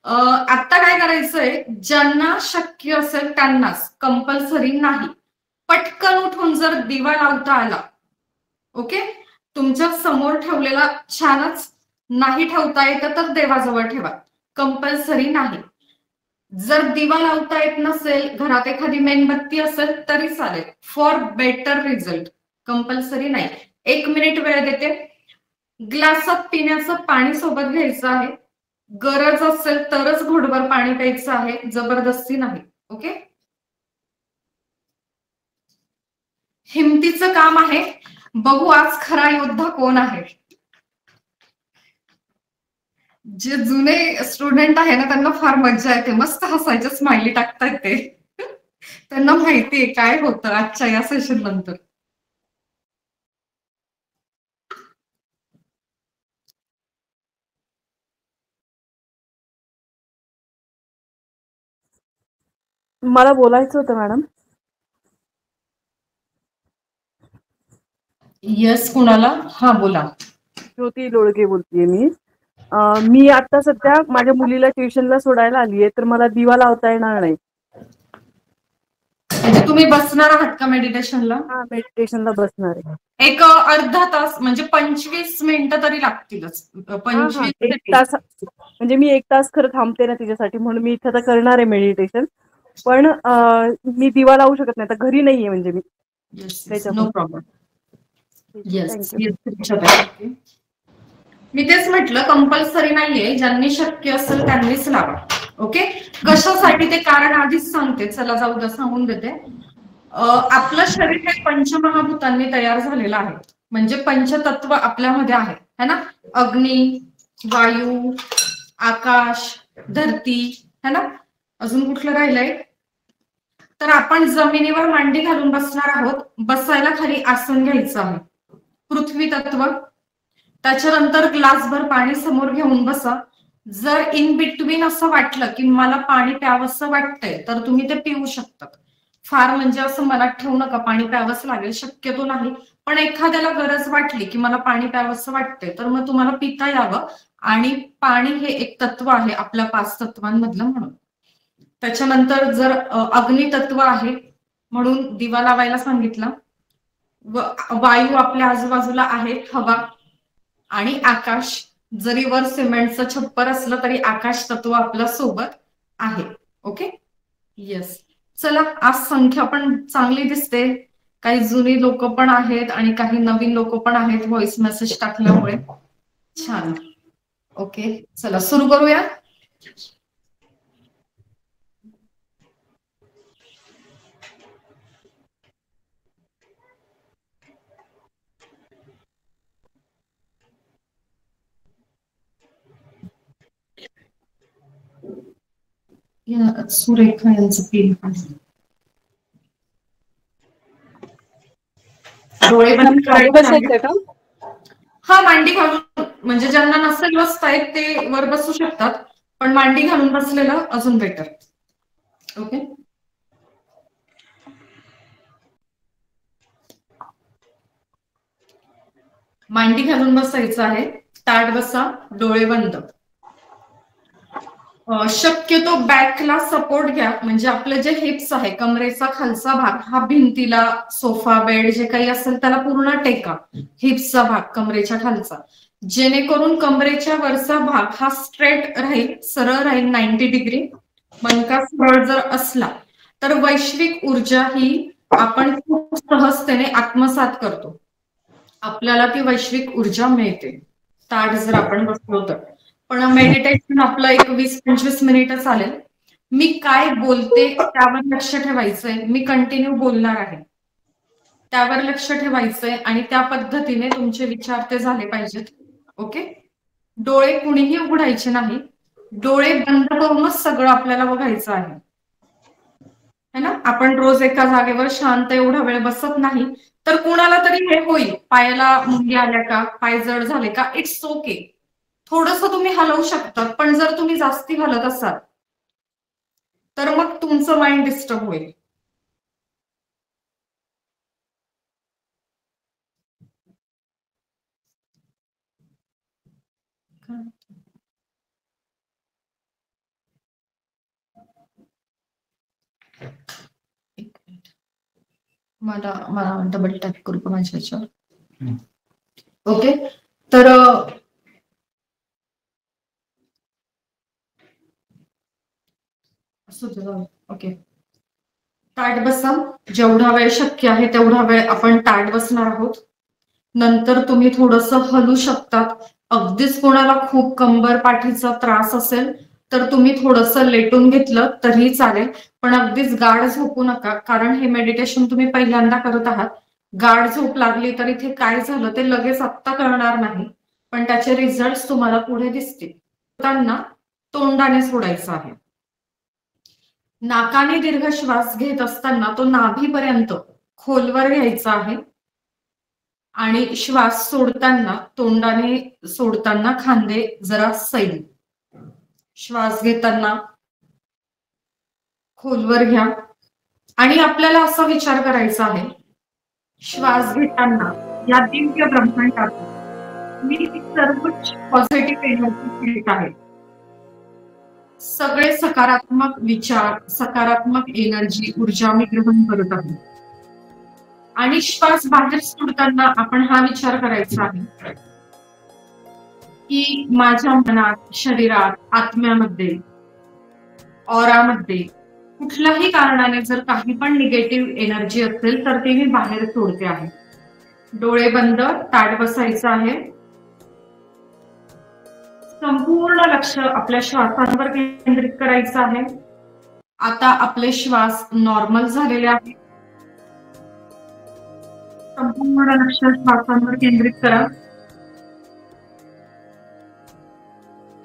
आता काय करायचंय, ज्यांना शक्य असेल त्यांनाच, कंपल्सरी नाही. पटकन उठून जर दिवा लावता आला, ओके, तुमच्या समोर ठेवलेला छानच, नाही ठेवता येतं तर देवाजवळ ठेवा, कंपल्सरी नाही. जर दिवा लावता येत नसेल, घरात एखादी मेणबत्ती असेल तरी चालेल, फॉर बेटर रिझल्ट, कंपल्सरी नाही. 1 मिनिट वेळ देते. ग्लासात पिण्याचं पाणी सोबत घ्यायचं आहे. गरज असेल तरच घोटभर पाणी प्यायचं आहे, जबरदस्ती नाही. ओके. हिमतीचं काम आहे. बघू आज खरा योद्धा कोण आहे. जे जुने स्टुडंट आहे ना त्यांना फार मज्जा येते, मस्त हसायचे, स्माइली टाकतायत ते. त्यांना माहितीये काय होतं आजच्या या सेशन नंतर. मला बोलायचं होतं मॅडम. येस, कुणाला? हा बोला. ज्योती लोळगे बोलतेय मी. मी आता सध्या माझ्या मुलीला ट्युशनला सोडायला आलीये, तर मला दिवा लावता येणार नाही. म्हणजे तुम्ही बसणार आहात का मेडिटेशनला? हा, मेडिटेशनला बसणार आहे. एक अर्धा तास म्हणजे 25 मिनिटं तरी लागतीलच. 25 एक तास म्हणजे मी 1 तास खरं थांबते ना तिच्यासाठी, म्हणून मी इथे आता करणार आहे मेडिटेशन. पण मी दिवा लावू शकत नाही, आता घरी नाहीये म्हणजे मी. No problem. येस, मी तेच म्हटलं कंपल्सरी नाहीये, ज्यांनी शक्य असेल त्यांनीच लावा. ओके. कशासाठी ते कारण आधीच सांगते, चला जाऊ द्या सांगून देते. आपलं शरीर हे पंचमहाभूतांनी तयार झालेलं आहे, म्हणजे पंचतत्व आपल्यामध्ये आहे, है ना. अग्नी, वायू, आकाश, धरती, है ना. अजून कुठलं राहिलंय? तर आपण जमिनीवर मांडी घालून बसणार आहोत. बसायला खाली आसन घ्यायचं आहे. पृथ्वी तत्व, त्याच्यानंतर ग्लासभर पाणी समोर घेऊन बसा. जर इन बिटवीन असं वाटलं की मला पाणी प्यावंसं वाटतंय तर तुम्ही ते पिऊ शकतात. फार म्हणजे असं मनात ठेवू नका पाणी प्यावंसं लागेल, शक्यतो नाही. पण एखाद्याला गरज वाटली की मला पाणी प्यावंसं वाटतंय तर मग तुम्हाला पिता यावं. आणि पाणी हे एक तत्व आहे आपल्या 5 तत्वांमधलं म्हणून. त्याच्यानंतर जर अग्नी तत्व आहे म्हणून दिवा लावायला सांगितलं. वायू आपल्या आजूबाजूला आहे, हवा आणि आकाश. जरी वर सिमेंटचं छप्पर असलं तरी आकाश तत्व आपल्या सोबत आहे. ओके. येस. चला, आज संख्या पण चांगली दिसते. काही जुनी लोक पण आहेत आणि काही नवीन लोक पण आहेत व्हॉइस मेसेज टाकल्यामुळे. छान. ओके, चला सुरू करूया. सुरेखा यांचं पील डोळे बंद करायचे का? हा, मांडी घालून, म्हणजे ज्यांना नसेल बसता येत ते वर बसू शकतात, पण मांडी घालून बसलेलं अजून बेटर. ओके. मांडी घालून बसायचं आहे. ताट बसा, डोळे बंद. शक्यतो बॅकला सपोर्ट घ्या, म्हणजे आपलं जे हिप्स आहे, कमरेचा खालचा भाग हा भिंतीला, सोफा, बेड जे काही असेल त्याला पूर्ण टेका. हिप्सचा भाग कमरेच्या खालचा, जेणेकरून कमरेच्या वरचा भाग हा स्ट्रेट राहील, सरळ राहील 90 डिग्री. मनका सरळ जर असला तर वैश्विक ऊर्जा ही आपण खूप सहजतेने आत्मसात करतो. आपल्याला ती वैश्विक ऊर्जा मिळते ताट जर आपण बसलो तर. पण मेडिटेशन आपलं एक 20-25 मिनिटं चालेल. मी काय बोलते त्यावर लक्ष ठेवायचंय, मी कंटिन्यू बोलणार आहे त्यावर लक्ष ठेवायचंय आणि त्या पद्धतीने तुमचे विचार ते झाले पाहिजेत. ओके. डोळे कुणीही उघडायचे नाही, डोळे बंद करूनच सगळं आपल्याला बघायचं आहे, है ना. आपण रोज एका जागेवर शांत एवढा वेळ बसत नाही. तर कुणाला तरी हे होईल, पायाला मुंग्या आल्या का, पाय जड झाले का, इट्स ओके, थोडंसं तुम्ही हलवू शकता. पण जर तुम्ही जास्ती हलत असाल तर मग तुमचं माइंड डिस्टर्ब होईल. मला डबल टॅप करू का माझ्या ह्याच्यावर? ओके. तर ओके, ताट बसा. जेवढा वेळ शक्य आहे तेवढा वेळ आपण ताट बसणार आहोत. नंतर तुम्ही थोडंसं हलू शकतात, अगदीच कोणाला खूप कंबर पाठीचा त्रास असेल तर तुम्ही थोडंसं लेटून घेतलं तरी चालेल, पण अगदीच गाढ झोपू नका, कारण हे मेडिटेशन तुम्ही पहिल्यांदा करत आहात. गाढ झोप लागली तर इथे काय झालं ते लगेच आत्ता कळणार नाही, पण त्याचे रिझल्ट तुम्हाला पुढे दिसतील. त्यांना तोंडाने सोडायचं आहे. नाकाने दीर्घ श्वास घेत असताना तो नाभीपर्यंत खोलवर घ्यायचा आहे आणि श्वास सोडताना तोंडाने सोडताना खांदे जरा सैल. श्वास घेताना खोलवर घ्या आणि आपल्याला असा विचार करायचा आहे, श्वास घेताना या दिव्य ब्रह्मांडात मी सर्वोच्च पॉझिटिव्ह एनर्जी घेत आहे. सगळे सकारात्मक विचार, सकारात्मक एनर्जी, ऊर्जा मी ग्रहण करत आहे. आणि श्वास बाहेर सोडताना आपण हा विचार करायचा आहे की माझ्या मनात, शरीरात, आत्म्यामध्ये, ऑरामध्ये कुठल्याही कारणाने जर काही पण निगेटिव्ह एनर्जी असेल तर ती मी बाहेर सोडते आहे. डोळे बंद, ताठ बसायचं आहे. संपूर्ण लक्ष आपल्या श्वासांवर केंद्रित करायचं आहे. आता आपले श्वास नॉर्मल झालेले आहे. संपूर्ण लक्ष श्वासांवर केंद्रित करा.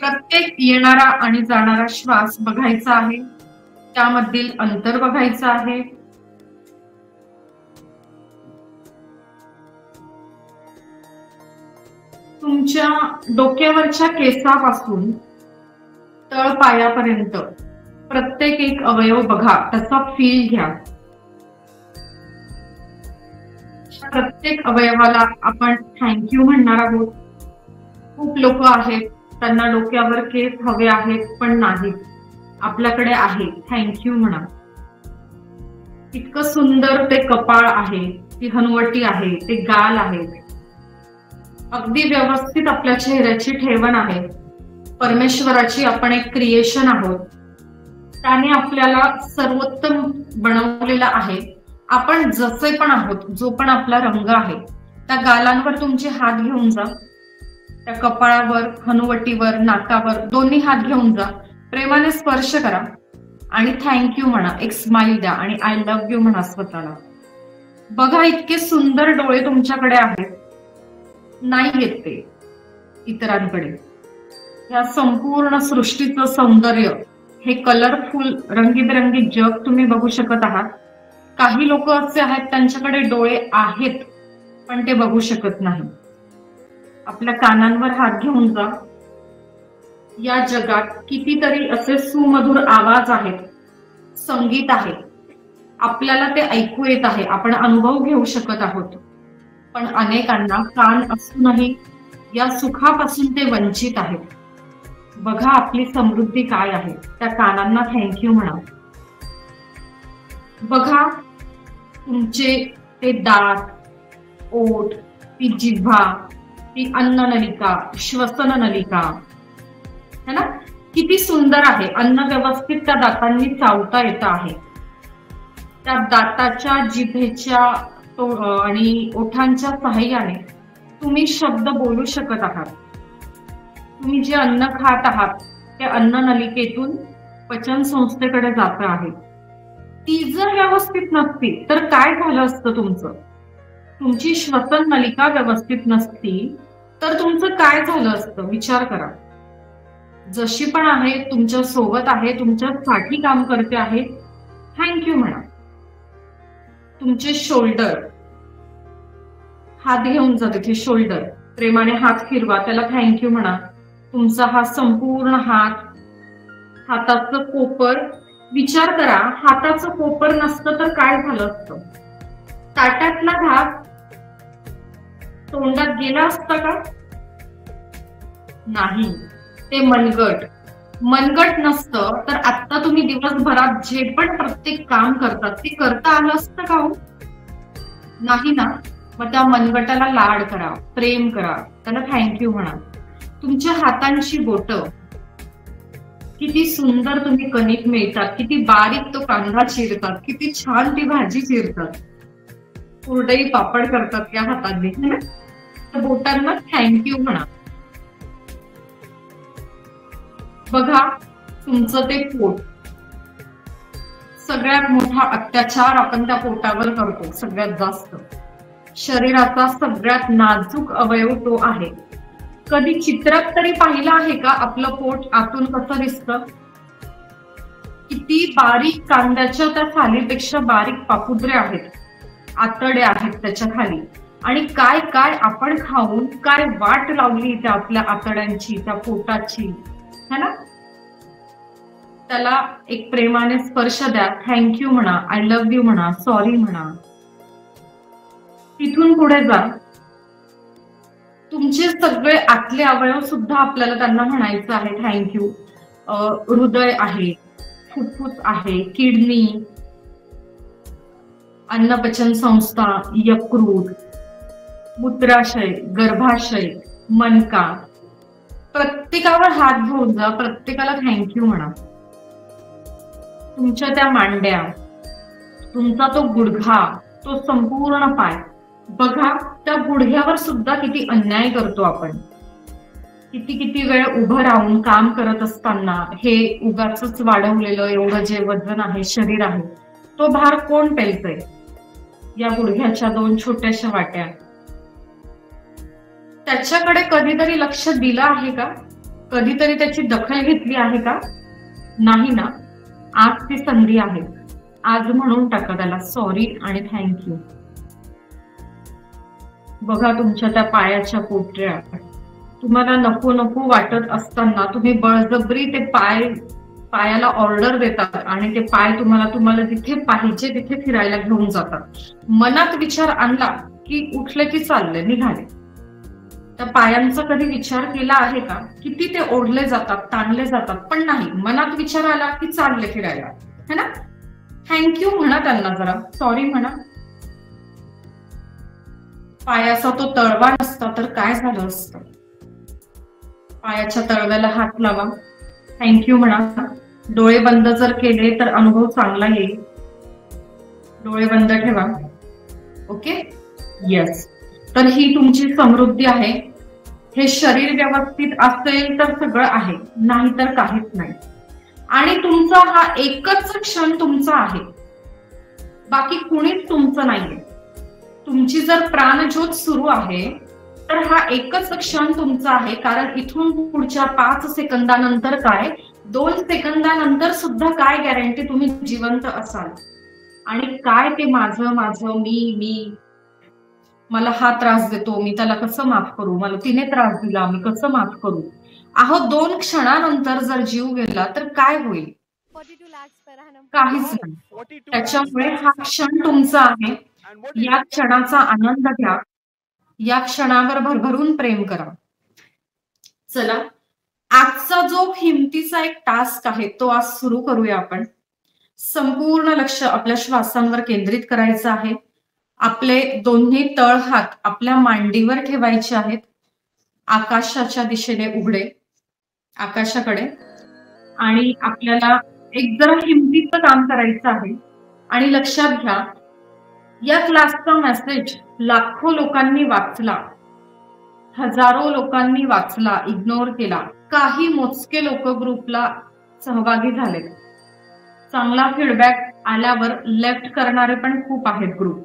प्रत्येक येणारा आणि जाणारा श्वास बघायचा आहे, त्यामधील अंतर बघायचं आहे. तुमच्या डोक्यावरच्या केसापासून तळ पायापर्यंत प्रत्येक एक अवयव बघा, त्याचा फील घ्या. प्रत्येक अवयवाला आपण थँक्यू म्हणणार आहोत. खूप लोक आहेत त्यांना डोक्यावर केस हवे आहेत पण नाही, आपल्याकडे आहे, थँक्यू म्हणा. इतकं सुंदर ते कपाळ आहे, ती हनुवटी आहे, ते गाल आहे, अगदी व्यवस्थित आपल्या चेहऱ्याची ठेवण आहे. परमेश्वराची आपण एक क्रिएशन आहोत, त्याने आपल्याला सर्वोत्तम बनवलेला आहे. आपण जसे पण आहोत, जो पण आपला रंग आहे, त्या गालांवर तुमचे हात घेऊन जा, त्या कपाळावर, हनुवटीवर, नाकावर दोन्ही हात घेऊन जा. प्रेमाने स्पर्श करा आणि थँक्यू म्हणा, एक स्माइल द्या आणि आय लव्ह यू म्हणा स्वतःला. बघा इतके सुंदर डोळे तुमच्याकडे आहेत, नाही येत ते इतरांकडे. या संपूर्ण सृष्टीचं सौंदर्य, हे कलरफुल रंगीबेरंगी जग तुम्ही बघू शकत आहात. काही लोक असे आहेत त्यांच्याकडे डोळे आहेत पण ते बघू शकत नाही. आपल्या कानांवर हात घेऊन जा. या जगात कितीतरी असे सुमधुर आवाज आहेत, संगीत आहे, आपल्याला ते ऐकू येत आहे, आपण अनुभव घेऊ शकत आहोत. पण अनेकांना कान असूनही या सुखापासून ते वंचित आहेत. बघा आपली समृद्धी काय आहे, त्या कानांना थँक्यू म्हणा. बघा तुमचे ते दात, ओठ, ती जिव्हा, ती अन्न नलिका, श्वसन नलिका है ना, किती सुंदर आहे. अन्न व्यवस्थित त्या दातांनी चावता येत आहे. त्या दाताच्या, जिभेच्या आणि ओठांच्या सहाय्याने तुम्ही शब्द बोलू शकत आहात. तुम्ही जे अन्न खात आहात ते अन्न नलिकेतून पचन संस्थेकडे जात आहे. ती जर व्यवस्थित नसती तर काय झालं असतं तुमचं? तुमची श्वसन नलिका व्यवस्थित नसती तर तुमचं काय झालं असतं? विचार करा. जशी पण आहे, तुमच्या सोबत आहे, तुमच्यासाठी काम करते आहे, थँक्यू म्हणा. तुमचे शोल्डर, हात घेऊन जा तिथे, शोल्डर प्रेमाने हात फिरवा, त्याला थँक्यू म्हणा. तुमचा हा संपूर्ण हात, हाताचं कोपर, विचार करा हाताचं कोपर नसतं तर काय झालं असतं? ताटातला घास तोंडात गेला असता का? नाही. ते मनगट नसतं तर आता तुम्ही दिवसभरात जे पण प्रत्येक काम करतात ते करता आलं असतं का हो? नाही ना. मग त्या मनगटाला लाड करा, प्रेम करा, त्याला थँक्यू म्हणा. तुमच्या हातांची बोटं, किती सुंदर तुम्ही कणिक मिळतात, किती बारीक तो कांदा चिरतात, किती छान ती भाजी चिरतात, कुरडई पापड करतात त्या हातांनी. बोटांना थँक्यू म्हणा. बघा, तुमचं ते पोट, सगळ्यात मोठा अत्याचार आपण त्या पोटावर करतो. सगळ्यात जास्त शरीराचा सगळ्यात नाजूक अवयव तो आहे. कधी चित्रात तरी पाहिलं आहे का आपलं पोट आतून कसं दिसतं? किती बारीक कांद्याच्या त्या सालीपेक्षा बारीक पापुद्रे आहेत, आतडे आहेत त्याच्या खाली. आणि काय काय आपण खाऊन काय वाट लावली त्या आपल्या आतड्यांची, त्या पोटाची, है ना? त्याला एक प्रेमाने स्पर्श द्या, थँक्यू म्हणा, आय लव्ह यू म्हणा, सॉरी म्हणा. तिथून पुढे जा, तुमचे सगळे आतले अवयव सुद्धा आपल्याला त्यांना म्हणायचं आहे थँक्यू. हृदय आहे, फुफ्फुस आहे, किडनी, अन्नपचन संस्था, यकृत, मूत्राशय, गर्भाशय, मनका, प्रत्येकावर हात घेऊन जा, प्रत्येकाला थँक्यू म्हणा. तुमच्या त्या मांड्या, तुमचा तो गुडघा, तो संपूर्ण पाय, बघा त्या गुडघ्यावर सुद्धा किती अन्याय करतो आपण. किती किती वेळ उभं राहून काम करत असताना हे उगाच वाढवलेलं एवढं जे वजन आहे, शरीर आहे, तो भार कोण पेलतंय? या गुडघ्याच्या 2 छोट्याशा वाट्या. त्याच्याकडे कधीतरी लक्ष दिलं आहे का? कधीतरी त्याची दखल घेतली आहे का? नाही ना. आज ती संधी आहे. आज म्हणून टाका त्याला सॉरी आणि थँक्यू. बघा तुमच्या त्या पायाच्या पोटऱ्या, तुम्हाला नको नको वाटत असताना तुम्ही बळजबरी ते पायाला ऑर्डर देतात आणि ते पाय तुम्हाला जिथे पाहिजे तिथे फिरायला घेऊन जातात. मनात विचार आणला की उठले की चालले, निघाले. त्या पायांचा कधी विचार केला आहे का? किती ते ओढले जातात, ताणले जातात, पण नाही, मनात विचार आला की चालले फिरायला, है ना? थँक्यू म्हणा त्यांना, जरा सॉरी म्हणा. पायाचा तो तळवा नसता तर काय झालं असतं? पायाच्या तळव्याला हात लावा, थँक्यू म्हणा. डोळे बंद जर केले तर अनुभव चांगला येईल. डोळे बंद ठेवा. Okay, yes. तर ही तुमची समृद्धी आहे. हे शरीर व्यवस्थित असेल तर सगळं आहे, नाही तर काहीच नाही. आणि तुमचा हा एकच क्षण तुमचा आहे, बाकी कुणीच तुमचं नाहीये. तुमची जर प्राणज्योत सुरू आहे तर हा एकच क्षण तुमचा आहे. कारण इथून पुढच्या 5 सेकंदानंतर काय, 2 सेकंदानंतर सुद्धा काय गॅरंटी तुम्ही जिवंत असाल. आणि काय ते माझं माझं, मी, मला हा त्रास देतो, मी त्याला कसं माफ करू, मला तिने त्रास दिला, मी कसं माफ करू. अहो 2 क्षणानंतर जर जीव गेला तर काय होईल? काहीच नाही. त्याच्यामुळे हा क्षण तुमचा आहे. या क्षणाचा आनंद घ्या, या क्षणावर भरभरून प्रेम करा. चला, आजचा जो हिमतीचा एक टास्क आहे तो आज सुरू करूया आपण. संपूर्ण लक्ष आपल्या श्वासांवर केंद्रित करायचं आहे. आपले दोन्ही तळहात आपल्या मांडीवर ठेवायचे आहेत, आकाशाच्या दिशेने उघडे, आकाशाकडे. आणि आपल्याला एक जरा हिमतीचं काम करायचं आहे. आणि लक्षात घ्या, या क्लासचा मेसेज लाखो लोकांनी वाचला, हजारो लोकांनी वाचला, इग्नोर केला. काही मोजके लोक ग्रुपला सहभागी झाले. चांगला फीडबॅक आल्यावर लेफ्ट करणारे पण खूप आहेत ग्रुप.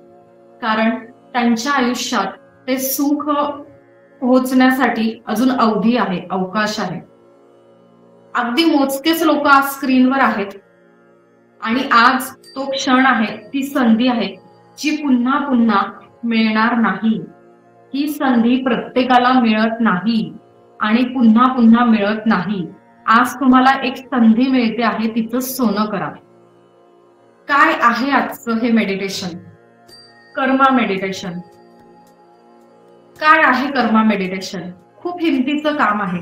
कारण त्यांच्या आयुष्यात ते सुख पोहोचण्यासाठी अजून अवधी आहे, अवकाश आहे. अगदी मोजकेच लोक आज स्क्रीनवर आहेत. आणि आज तो क्षण आहे, ती संधी आहे जी पुन्हा पुन्हा मिळणार नाही. ही संधी प्रत्येकाला मिळत नाही आणि पुन्हा पुन्हा मिळत नाही. आज तुम्हाला एक संधी मिळते आहे, तिचं सोनं करा. काय आहे आजचं हे मेडिटेशन? कर्मा मेडिटेशन. काय आहे कर्मा मेडिटेशन? खूप हिमतीचं काम आहे.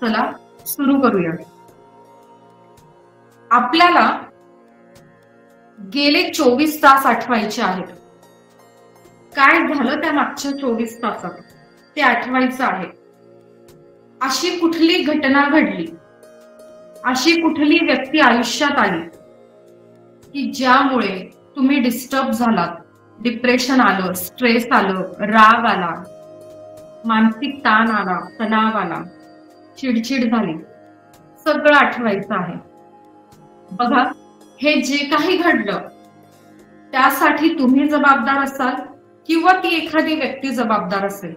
चला सुरू करूया. आपल्याला गेले 24 तास आठवायचे आहेत. काय झालं त्या मागच्या 24 तासात ते आठवायचं आहे. अशी कुठली घटना घडली, अशी कुठली व्यक्ती आयुष्यात आली की ज्यामुळे तुम्ही डिस्टर्ब झालात, डिप्रेशन आलं, स्ट्रेस आलं, राग आला, मानसिक ताण आला, तणाव आला, चिडचिड झाली. सगळं आठवायचं आहे. बघा, हे जे काही घडलं त्यासाठी तुम्ही जबाबदार असाल किंवा ती एखादी व्यक्ती जबाबदार असेल.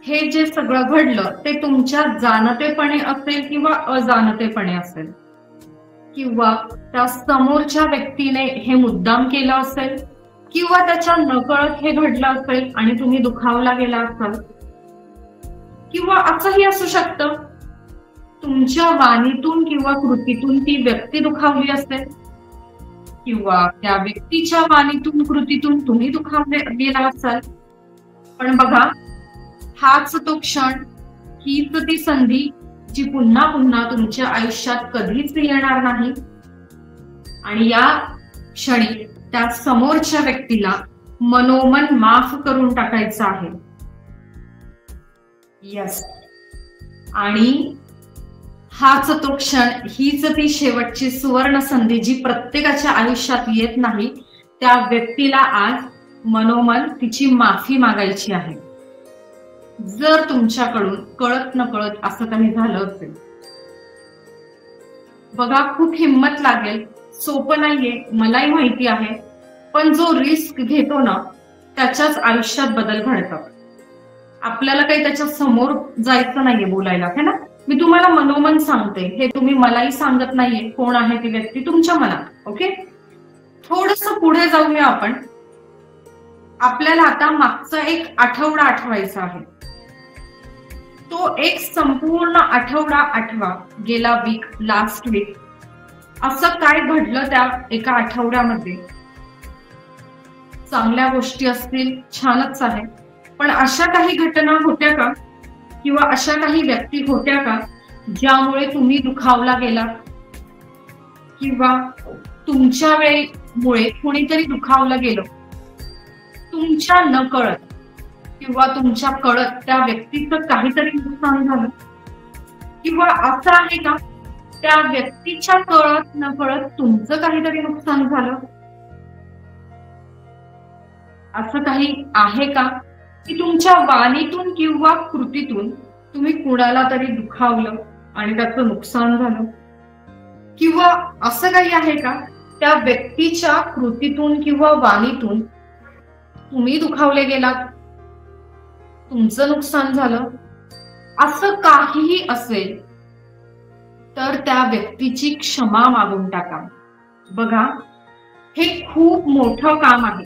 हे जे सगळं घडलं ते तुमच्या जाणतेपणे असेल किंवा अजाणतेपणे असेल, किंवा त्या समोरच्या व्यक्तीने हे मुद्दाम केलं असेल किंवा त्याच्या नकळत हे घडलं असेल आणि तुम्ही दुखावला गेला असाल, किंवा असंही असू शकतं तुमच्या वाणीतून किंवा कृतीतून ती व्यक्ती दुखावली असेल, किंवा त्या व्यक्तीच्या वाणीतून कृतीतून तुम्ही दुखावले गेला असाल. पण बघा, हाच तो क्षण, हीच ती संधी जी पुन्हा पुन्हा तुमच्या आयुष्यात कधीच येणार नाही. आणि या क्षणी त्या समोरच्या व्यक्तीला मनोमन माफ करून टाकायचं आहे. यस. आणि हाच तो क्षण, हीच ती शेवटची सुवर्ण संधी जी प्रत्येकाच्या आयुष्यात येत नाही. त्या व्यक्तीला आज मनोमन तिची माफी मागायची आहे. जर तुमच्याकडून कळत नकळत असं काही झालं असेल. बघा, खूप हिंमत लागेल, सोपं नाहीये, मलाही माहिती आहे, पण जो रिस्क घेतो ना त्याच्याच आयुष्यात बदल घडतात. आपल्याला काही त्याच्या समोर जायचं नाहीये बोलायला, है ना. मी तुम्हाला मनोमन सांगते, हे तुम्ही मलाही सांगत नाहीये कोण आहे ती व्यक्ती, तुमच्या मनात. ओके, थोडस पुढे जाऊया आपण. आपल्याला आता मागचा एक आठवडा आठवायचा आहे. तो एक संपूर्ण आठवडा आठवा. गेला वीक, लास्ट वीक, असं काय घडलं त्या एका आठवड्यामध्ये. चांगल्या गोष्टी असतील, छानच आहे, पण अशा काही घटना होत्या का, किंवा अशा काही व्यक्ती होत्या का ज्यामुळे तुम्ही दुखावला गेला, किंवा तुमच्या वेळेमुळे कोणीतरी दुखावलं गेलं, तुमच्या नकळत किंवा तुमच्या कळत त्या व्यक्तीचं काहीतरी नुकसान झालं, किंवा असं आहे का त्या व्यक्तीच्या कळत नकळत तुमचं काहीतरी नुकसान झालं. असं काही आहे का की तुमच्या वाणीतून किंवा कृतीतून तुम्ही कुणाला तरी दुखावलं आणि त्याचं नुकसान झालं, किंवा असं काही आहे का त्या व्यक्तीच्या कृतीतून किंवा वाणीतून तुम्ही दुखावले गेलात, तुमचं नुकसान झालं. असं काहीही असेल तर त्या व्यक्तीची क्षमा मागून टाका. बघा, हे खूप मोठं काम आहे.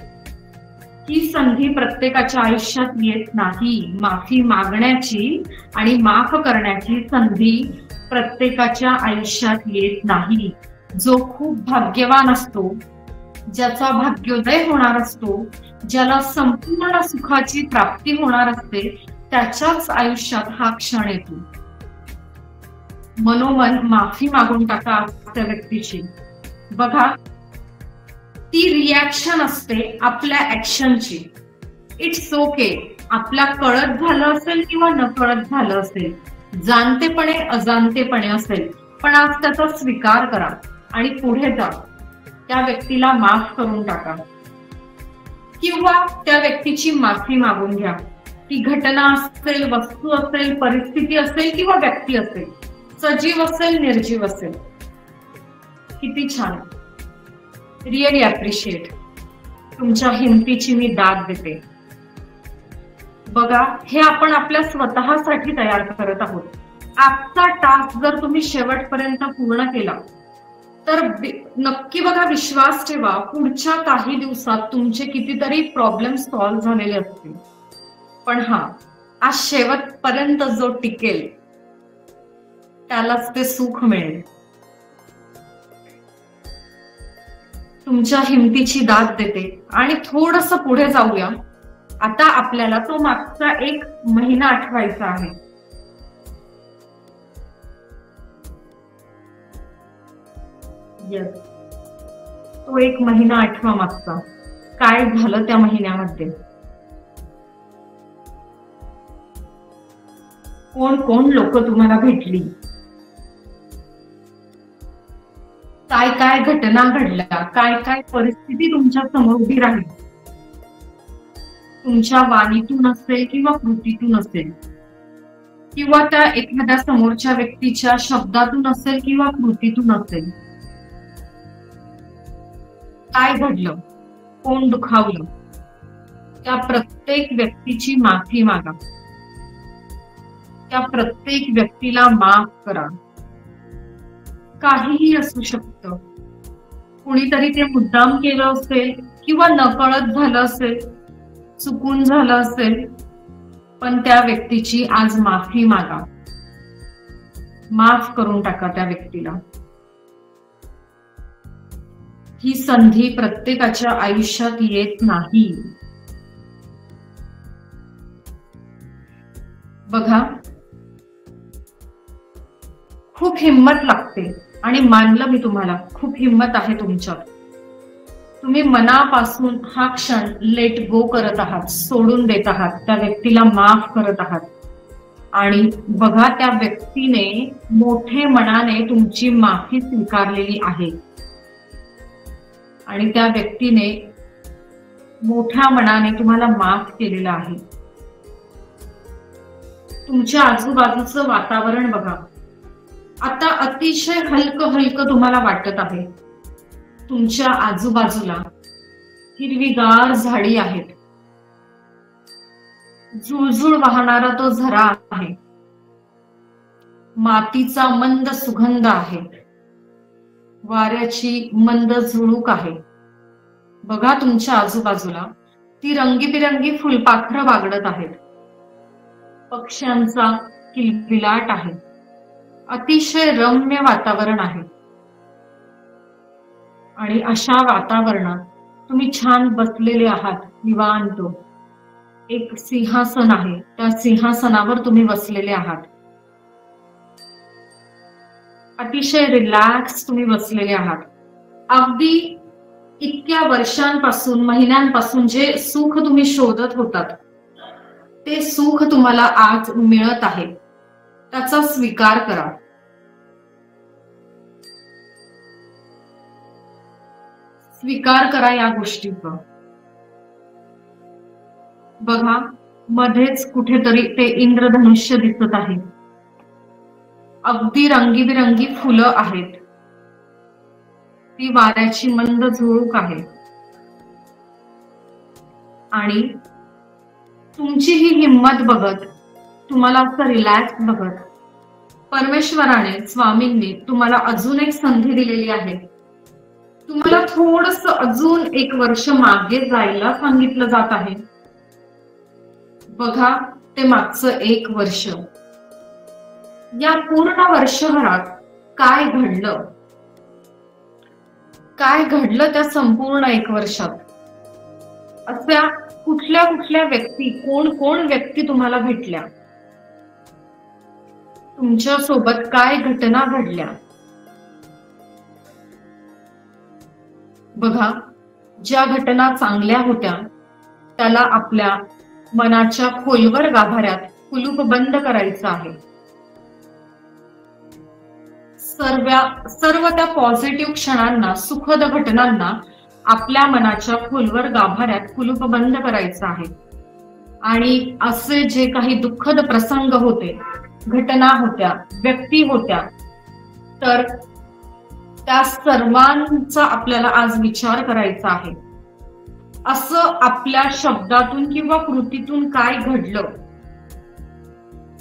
ही संधी प्रत्येकाच्या आयुष्यात येत नाही. माफी मागण्याची आणि माफ करण्याची संधी प्रत्येकाच्या आयुष्यात येत नाही. जो खूप भाग्यवान असतो, ज्याचा भाग्योदय होणार असतो, ज्याला संपूर्ण सुखाची प्राप्ती होणार असते, त्याच्याच आयुष्यात हा क्षण येतो. मनोमन माफी मागून टाका त्या व्यक्तीची. बघा, ती रिॲक्शन असते आपल्या ऍक्शनची. इट्स ओके, आपल्या कळत झालं असेल किंवा नकळत झालं असेल, जाणतेपणे अजाणतेपणे असेल, पण आज त्याचा स्वीकार करा आणि पुढे जा. त्या व्यक्तीला माफ करून टाका किंवा त्या व्यक्तीची माफी मागून घ्या. ती घटना असेल, वस्तू असेल, परिस्थिती असेल किंवा व्यक्ती असेल, सजीव असेल, निर्जीव असेल. किती छान. Really appreciate. तुमच्या हिमतीची मी दाद देते. बघा, हे आपण आपल्या स्वतःसाठी तयार करत आहोत. आजचा टास्क जर तुम्ही शेवटपर्यंत पूर्ण केला तर नक्की बघा, विश्वास ठेवा, पुढच्या काही दिवसात तुमचे कितीतरी प्रॉब्लेम सॉल्व्ह झालेले असतील. पण हा, आज शेवटपर्यंत जो टिकेल त्यालाच ते सुख मिळेल. तुमच्या हिमतीची दाद देते आणि थोडस पुढे जाऊया. आता आपल्याला तो मागचा एक महिना आठवायचा आहे. यस, तो एक महिना आठवा मागचा. काय झालं त्या महिन्यामध्ये, कोण कोण लोक तुम्हाला भेटली, काय काय घटना घडल्या, काय काय परिस्थिती तुमच्या समोर उभी राहिली. तुमच्या वाणीतून असेल किंवा कृतीतून असेल. किंवा त्या एखाद्या समोरच्या व्यक्तीच्या शब्दातून असेल किंवा कृतीतून असेल, काय घडलं, कोण दुखावलं, त्या प्रत्येक व्यक्तीची माफी मागा. त्या प्रत्येक व्यक्तीला माफ करा. काहीही असू शकतं. कुणीतरी ते मुद्दाम केलं असेल किंवा नकळत झालं असेल, चुकून झालं असेल, पण त्या व्यक्तीची आज माफी मागा. माफ करून टाका त्या व्यक्तीला. ही संधी प्रत्येकाच्या आयुष्यात येत नाही. बघा, खूप हिंमत लागते आणि मानलं मी तुम्हाला, खूप हिंमत आहे तुमच्यात. तुम्ही मनापासून हा क्षण लेट गो करत आहात, सोडून देत आहात, त्या व्यक्तीला माफ करत आहात. आणि बघा, त्या व्यक्तीने मोठे मनाने तुमची माफी स्वीकारलेली आहे आणि त्या व्यक्तीने मोठ्या मनाने तुम्हाला माफ केलेलं आहे. तुमच्या आजूबाजूचं वातावरण बघा, आता अतिशय हलकं हलकं तुम्हाला वाटत आहे. तुमच्या आजूबाजूला हिरवीगार झाडी आहेत, झुळझुळ वाहणारा तो झरा आहे, मातीचा मंद सुगंध आहे, वाऱ्याची मंद झुळूक आहे. बघा, तुमच्या आजूबाजूला ती रंगीबिरंगी फुलपाखरं बागडत आहेत, पक्ष्यांचा किलबिलाट आहे, अतिशय रम्य वातावरण आहे. आणि अशा वातावरणात तुम्ही छान बसलेले आहात, निवांत. एक सिंहासन आहे, त्या सिंहासनावर तुम्ही बसलेले आहात. अतिशय रिलॅक्स तुम्ही बसलेले आहात. अगदी इतक्या वर्षांपासून, महिन्यांपासून जे सुख तुम्ही शोधत होतात, ते सुख तुम्हाला आज मिळत आहे. त्याचा स्वीकार करा. स्वीकार करा या गोष्टीचा. बघा, मध्येच कुठेतरी ते इंद्रधनुष्य दिसत आहे. अगदी रंगीबिरंगी फुलं आहेत, ती वाऱ्याची मंद झुळूक आहे. आणि तुमची ही हिंमत बघत, तुम्हाला असं रिलॅक्स बघत, परमेश्वराने, स्वामींनी तुम्हाला अजून एक संधी दिलेली आहे. तुम्हाला थोडस अजून 1 वर्ष मागे जायला सांगितलं जात आहे. बघा, ते मागचं 1 वर्ष, या पूर्ण वर्षभरात काय घडलं, काय घडलं त्या संपूर्ण 1 वर्षात. अशा कुठल्या कुठल्या व्यक्ती, कोण व्यक्ती तुम्हाला भेटल्या, तुमच्या सोबत काय घटना घडल्या. बघा, ज्या घटना चांगल्या होत्या त्याला आपल्या मनाच्या खोलवर गाभाऱ्यात कुलूप बंद करायचं आहे. सर्व त्या पॉझिटिव्ह क्षणांना, सुखद घटनांना आपल्या मनाच्या खोलवर गाभाऱ्यात कुलूप बंद करायचं आहे. आणि असे जे काही दुःखद प्रसंग होते, घटना होत्या, व्यक्ती होत्या, तर त्या सर्वांचा आपल्याला आज विचार करायचा आहे. असं आपल्या शब्दातून किंवा कृतीतून काय घडलं,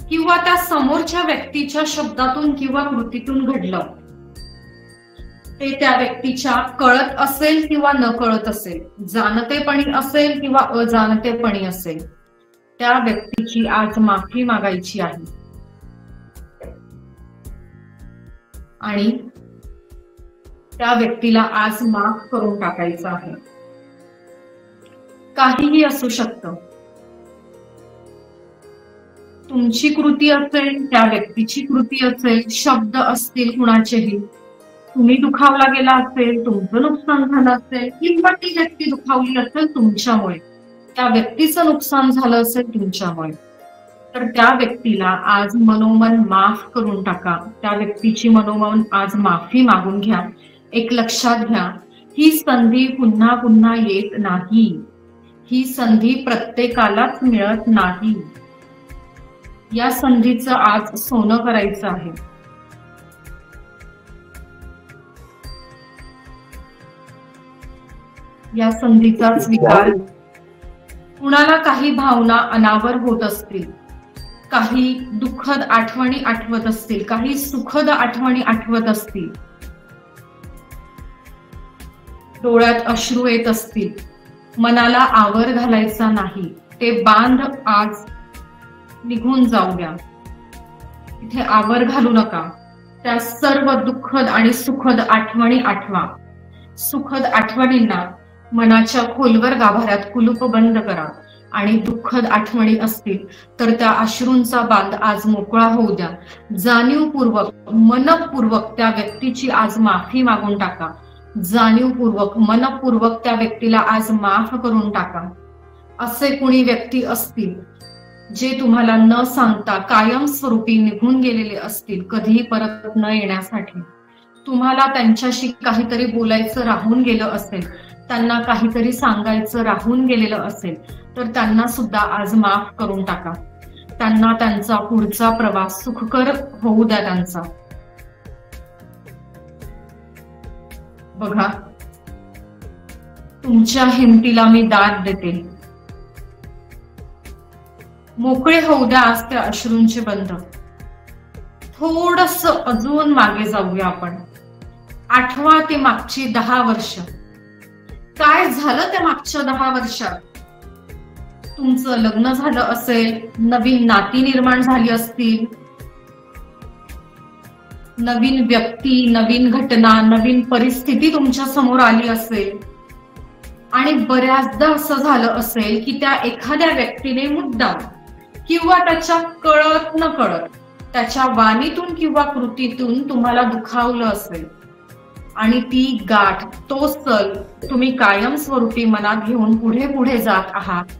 किंवा त्या समोरच्या व्यक्तीच्या शब्दातून किंवा कृतीतून घडलं, ते त्या व्यक्तीच्या कळत असेल किंवा न कळत असेल, जाणतेपणी असेल किंवा अजाणतेपणी असेल, त्या व्यक्तीची आज माफी मागायची आहे. आणि त्या व्यक्तीला आज माफ करून टाकायचं आहे. काहीही असू शकतं. तुमची कृती असेल, त्या व्यक्तीची कृती असेल, शब्द असतील कुणाचेही, तुम्ही दुखावला गेला असेल, तुमचं नुकसान झालं असेल, किंवा ती व्यक्ती दुखावली असेल तुमच्यामुळे, त्या व्यक्तीचं नुकसान झालं असेल तुमच्यामुळे, तर त्या व्यक्तीला आज मनोमन माफ करून टाका. त्या व्यक्तीची मनोमन आज माफी मागून घ्या. एक लक्षात घ्या, ही संधी पुन्हा पुन्हा येत नाही. ही संधी प्रत्येकालाच मिळत नाही. या संधीचं आज सोनं करायचं आहे. या संधीचा स्वीकार. कुणाला काही भावना अनावर होत असतील, काही दुःखद आठवणी आठवत असतील, काही सुखद आठवणी आठवत असतील, डोळ्यात अश्रू येत असतील, मनाला आवर घालायचा नाही. ते बांध आज निघून जाऊ द्या. इथे आवर घालू नका. त्या सर्व दुःखद आणि सुखद आठवणी आठवा. सुखद आठवणींना मनाच्या खोलवर गाभाऱ्यात कुलूप बंद करा. आणि दुःखद आठवणी असतील तर त्या अश्रूंचा बांध आज मोकळा होऊ द्या. जाणीवपूर्वक, मनपूर्वक त्या व्यक्तीची आज माफी मागून टाका. जाणीवपूर्वक, मनपूर्वक त्या व्यक्तीला आज माफ करून टाका. असे कुणी व्यक्ती असतील जे तुम्हाला न सांगता कायमस्वरूपी निघून गेलेले असतील, कधीही परत न येण्यासाठी, तुम्हाला त्यांच्याशी काहीतरी बोलायचं राहून गेलं असेल, त्यांना काहीतरी सांगायचं राहून गेलेलं असेल, तर त्यांना सुद्धा आज माफ करून टाका. त्यांना त्यांचा पुढचा प्रवास सुखकर होऊ द्या त्यांचा. बघा, तुमच्या हिमतीला मी दाद देते. मोकळे होऊ द्या आज त्या अश्रूंचे बंध. थोडस अजून मागे जाऊया आपण. आठवा ते मागची 10 वर्ष. काय झालं त्या मागच्या 10 वर्षात? तुमचं लग्न झालं असेल, नवीन नाती निर्माण झाली असतील, नवीन व्यक्ती, नवीन घटना, नवीन परिस्थिती तुमच्या समोर आली असेल. आणि बऱ्याचदा असं झालं असेल की त्या एखाद्या व्यक्तीने मुद्दाम किंवा त्याच्या कळत न कळत, त्याच्या वाणीतून किंवा कृतीतून तुम्हाला दुखावलं असेल. आणि ती गाठ, तो सल तुम्ही कायमस्वरूपी मनात घेऊन पुढे पुढे जात आहात.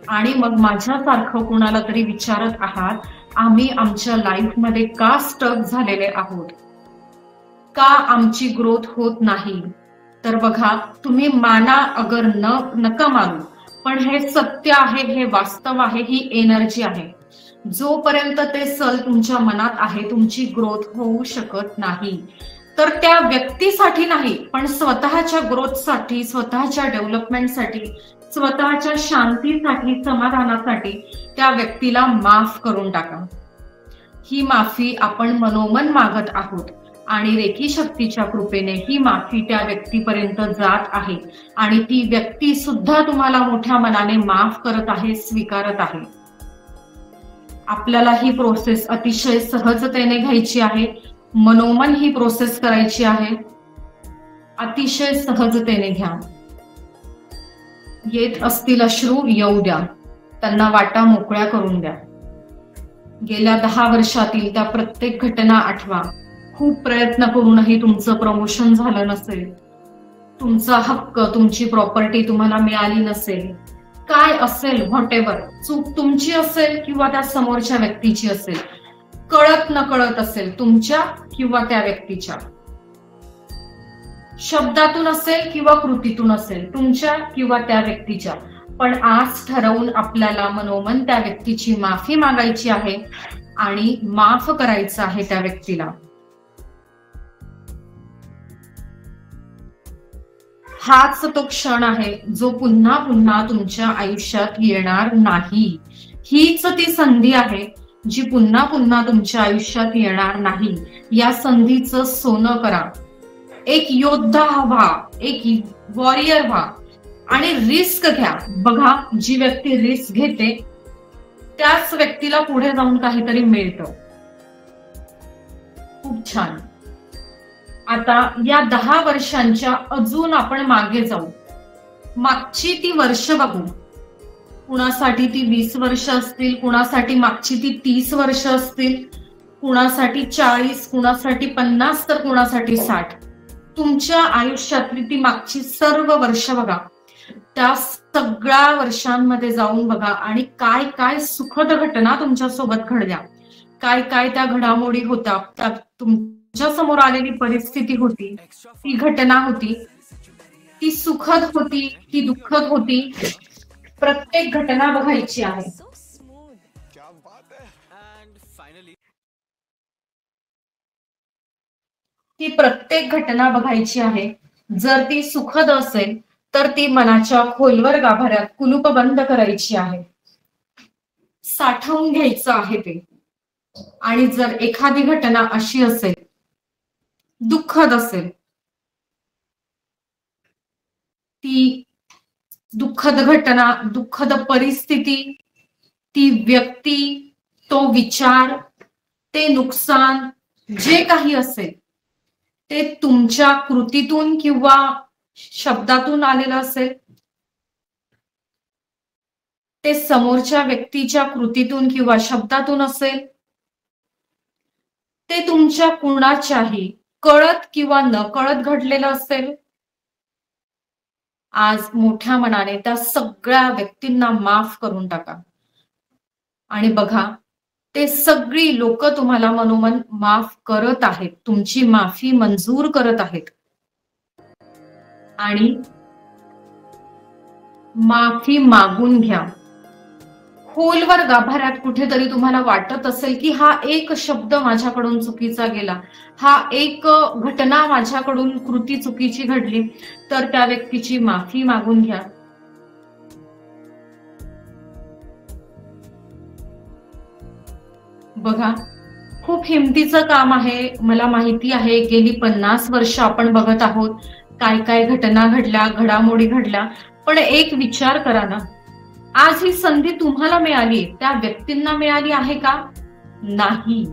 आणि मग माझ्यासारखं कुणाला तरी विचारत आहात, आम्ही आमच्या लाईफमध्ये का स्टक झालेले आहोत, का आमची ग्रोथ होत नाही. तर बघा, तुम्ही माना अगर नका मानू, पण हे सत्य आहे, हे वास्तव आहे, ही एनर्जी आहे. जोपर्यंत ते सल तुमच्या मनात आहे, तुमची ग्रोथ होऊ शकत नाही. तर त्या व्यक्तीसाठी नाही, पण स्वतःच्या ग्रोथसाठी, स्वतःच्या डेव्हलपमेंटसाठी, स्वतःच्या शांतीसाठी, समाधानासाठी त्या व्यक्तीला माफ करून टाका. ही माफी आपण मनोमन मागत आहोत. आणि रेकी शक्तीच्या कृपेने ही माफी त्या व्यक्तीपर्यंत जात आहे. आणि ती व्यक्ती सुद्धा तुम्हाला मोठ्या मनाने माफ करत आहे, स्वीकारत आहे. आपल्याला ही प्रोसेस अतिशय सहजतेने घ्यायची आहे. मनोमन ही प्रोसेस करायची आहे. अतिशय सहजतेने घ्या. येत असतील अश्रू, येऊ द्या. त्यांना वाटा मोकळ्या करून द्या. गेल्या 10 वर्षातील त्या प्रत्येक घटना आठवा. खूप प्रयत्न करूनही तुमचं प्रमोशन झालं नसेल, तुमचा हक्क, तुमची प्रॉपर्टी तुम्हाला मिळाली नसेल, काय असेल, व्हॉटेवर, चूक तुमची असेल किंवा त्या समोरच्या व्यक्तीची असेल, कळत न कळत असेल तुमच्या किंवा त्या व्यक्तीच्या, शब्दातून असेल किंवा कृतीतून असेल, तुमच्या किंवा त्या व्यक्तीच्या, पण आज ठरवून आपल्याला मनोमन त्या व्यक्तीची माफी मागायची आहे आणि माफ करायचं आहे त्या व्यक्तीला. हाच तो क्षण आहे जो पुन्हा पुन्हा तुमच्या आयुष्यात येणार नाही. हीच ती संधी आहे जी पुन्हा पुन्हा तुमच्या आयुष्यात येणार नाही. या संधीचं सोनं करा. एक योद्धा व्हा, एक वॉरियर व्हा आणि रिस्क घ्या. बघा, जी व्यक्ती रिस्क घेते त्याच व्यक्तीला पुढे जाऊन काहीतरी मिळतं. खूप छान. आता या 10 वर्षांच्या अजून आपण मागे जाऊ. मागची ती वर्ष बघू. कुणासाठी ती 20 वर्ष असतील, कुणासाठी मागची ती 30 वर्ष असतील, कुणासाठी 40, कुणासाठी 50, तर कुणासाठी 60. तुमच्या आयुष्यातली ती मागची सर्व वर्ष बघा. त्या सगळ्या वर्षांमध्ये जाऊन बघा आणि काय काय सुखद घटना तुमच्या सोबत घडल्या, काय काय त्या घडामोडी होत्या, त्या तुमच्या समोर आलेली परिस्थिती होती, ती घटना होती, ती सुखद होती, ती दुःखद होती. प्रत्येक घटना बघायची आहे. ती प्रत्येक घटना बघायची आहे. जर ती सुखद असेल तर ती मनाच्या खोलवर गाभाऱ्यात कुलूप बंद करायची आहे, साठवून घ्यायचं आहे ते. आणि जर एखादी घटना अशी असेल, दुःखद असेल, ती दुःखद घटना, दुःखद परिस्थिती, ती व्यक्ती, तो विचार, ते नुकसान जे काही असेल ते तुमच्या कृतीतून किंवा शब्दातून आलेलं असेल, ते समोरच्या व्यक्तीच्या कृतीतून किंवा शब्दातून असेल, ते तुमच्या कुणाच्याही कळत किंवा नकळत घडलेलं असेल, आज मोठ्या मनाने त्या सगळ्या व्यक्तींना माफ करून टाका. आणि बघा, ते सगळी लोक तुम्हाला मनोमन माफ करत आहेत, तुमची माफी मंजूर करत आहेत. आणि माफी मागून घ्या. खोलवर गाभाऱ्यात कुठेतरी तुम्हाला वाटत असेल की हा एक शब्द माझ्याकडून चुकीचा गेला, हा एक घटना माझ्याकडून कृती चुकीची घडली, तर त्या व्यक्तीची माफी मागून घ्या. बघा, खूप हिमतीचं काम आहे, मला माहिती आहे. गेली 50 वर्ष आपण बघत आहोत, काय काय घटना घडल्या, घडामोडी घडल्या. पण एक विचार करा ना, आज ही संधी तुम्हाला मिळाली, त्या व्यक्तींना मिळाली आहे का? नाही.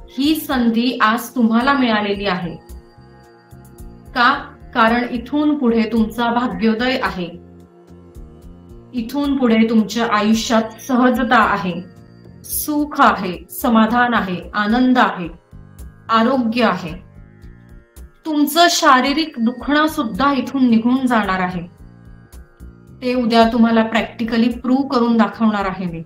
ही संधी आज तुम्हाला मिळालेली आहे. का? कारण इथून पुढे तुमचा भाग्योदय आहे. इथून पुढे तुमच्या आयुष्यात सहजता आहे, सुख आहे, समाधान आहे, आनंद आहे, आरोग्य आहे. तुमचं शारीरिक दुखणं सुद्धा इथून निघून जाणार आहे. ते उद्या तुम्हाला प्रॅक्टिकली प्रूव्ह करून दाखवणार आहे मी.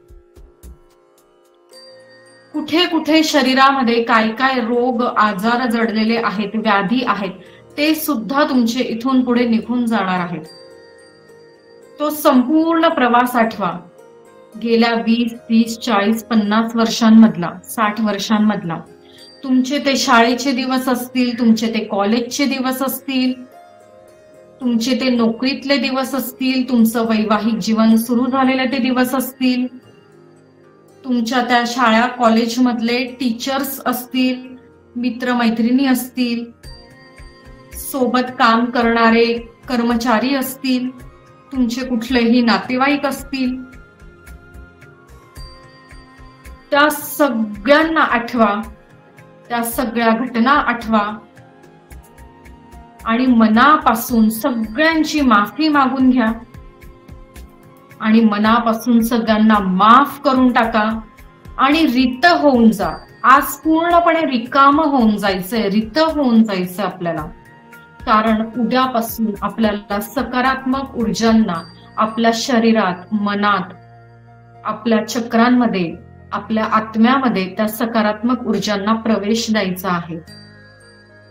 कुठे कुठे शरीरामध्ये काय काय रोग आजार जडलेले आहेत, व्याधी आहेत, ते सुद्धा तुमचे इथून पुढे निघून जाणार आहेत. तो संपूर्ण प्रवास आठवा, गेल्या 20, 30, 40, 50 वर्षांमधला, 60 वर्षांमधला. तुमचे ते शाळेचे दिवस असतील, तुमचे ते कॉलेजचे दिवस असतील, तुमचे ते नोकरीतले दिवस असतील, तुमचं वैवाहिक जीवन सुरू झालेले ते दिवस असतील, तुमच्या त्या शाळा कॉलेजमधले टीचर्स असतील, मित्रमैत्रिणी असतील, सोबत काम करणारे कर्मचारी असतील, तुमचे कुठलेही नातेवाईक असतील, त्या सगळ्यांना आठवा, त्या सगळ्या घटना आठवा आणि मनापासून सगळ्यांची माफी मागून घ्या आणि मनापासून सगळ्यांना माफ करून टाका आणि रित होऊन जा. आज पूर्णपणे रिकाम होऊन जायचंय, रित होऊन जायचंय आपल्याला. कारण उद्यापासून आपल्याला सकारात्मक ऊर्जांना आपल्या शरीरात, मनात, आपल्या चक्रांमध्ये, आपल्या आत्म्यामध्ये त्या सकारात्मक ऊर्जांना प्रवेश द्यायचा आहे.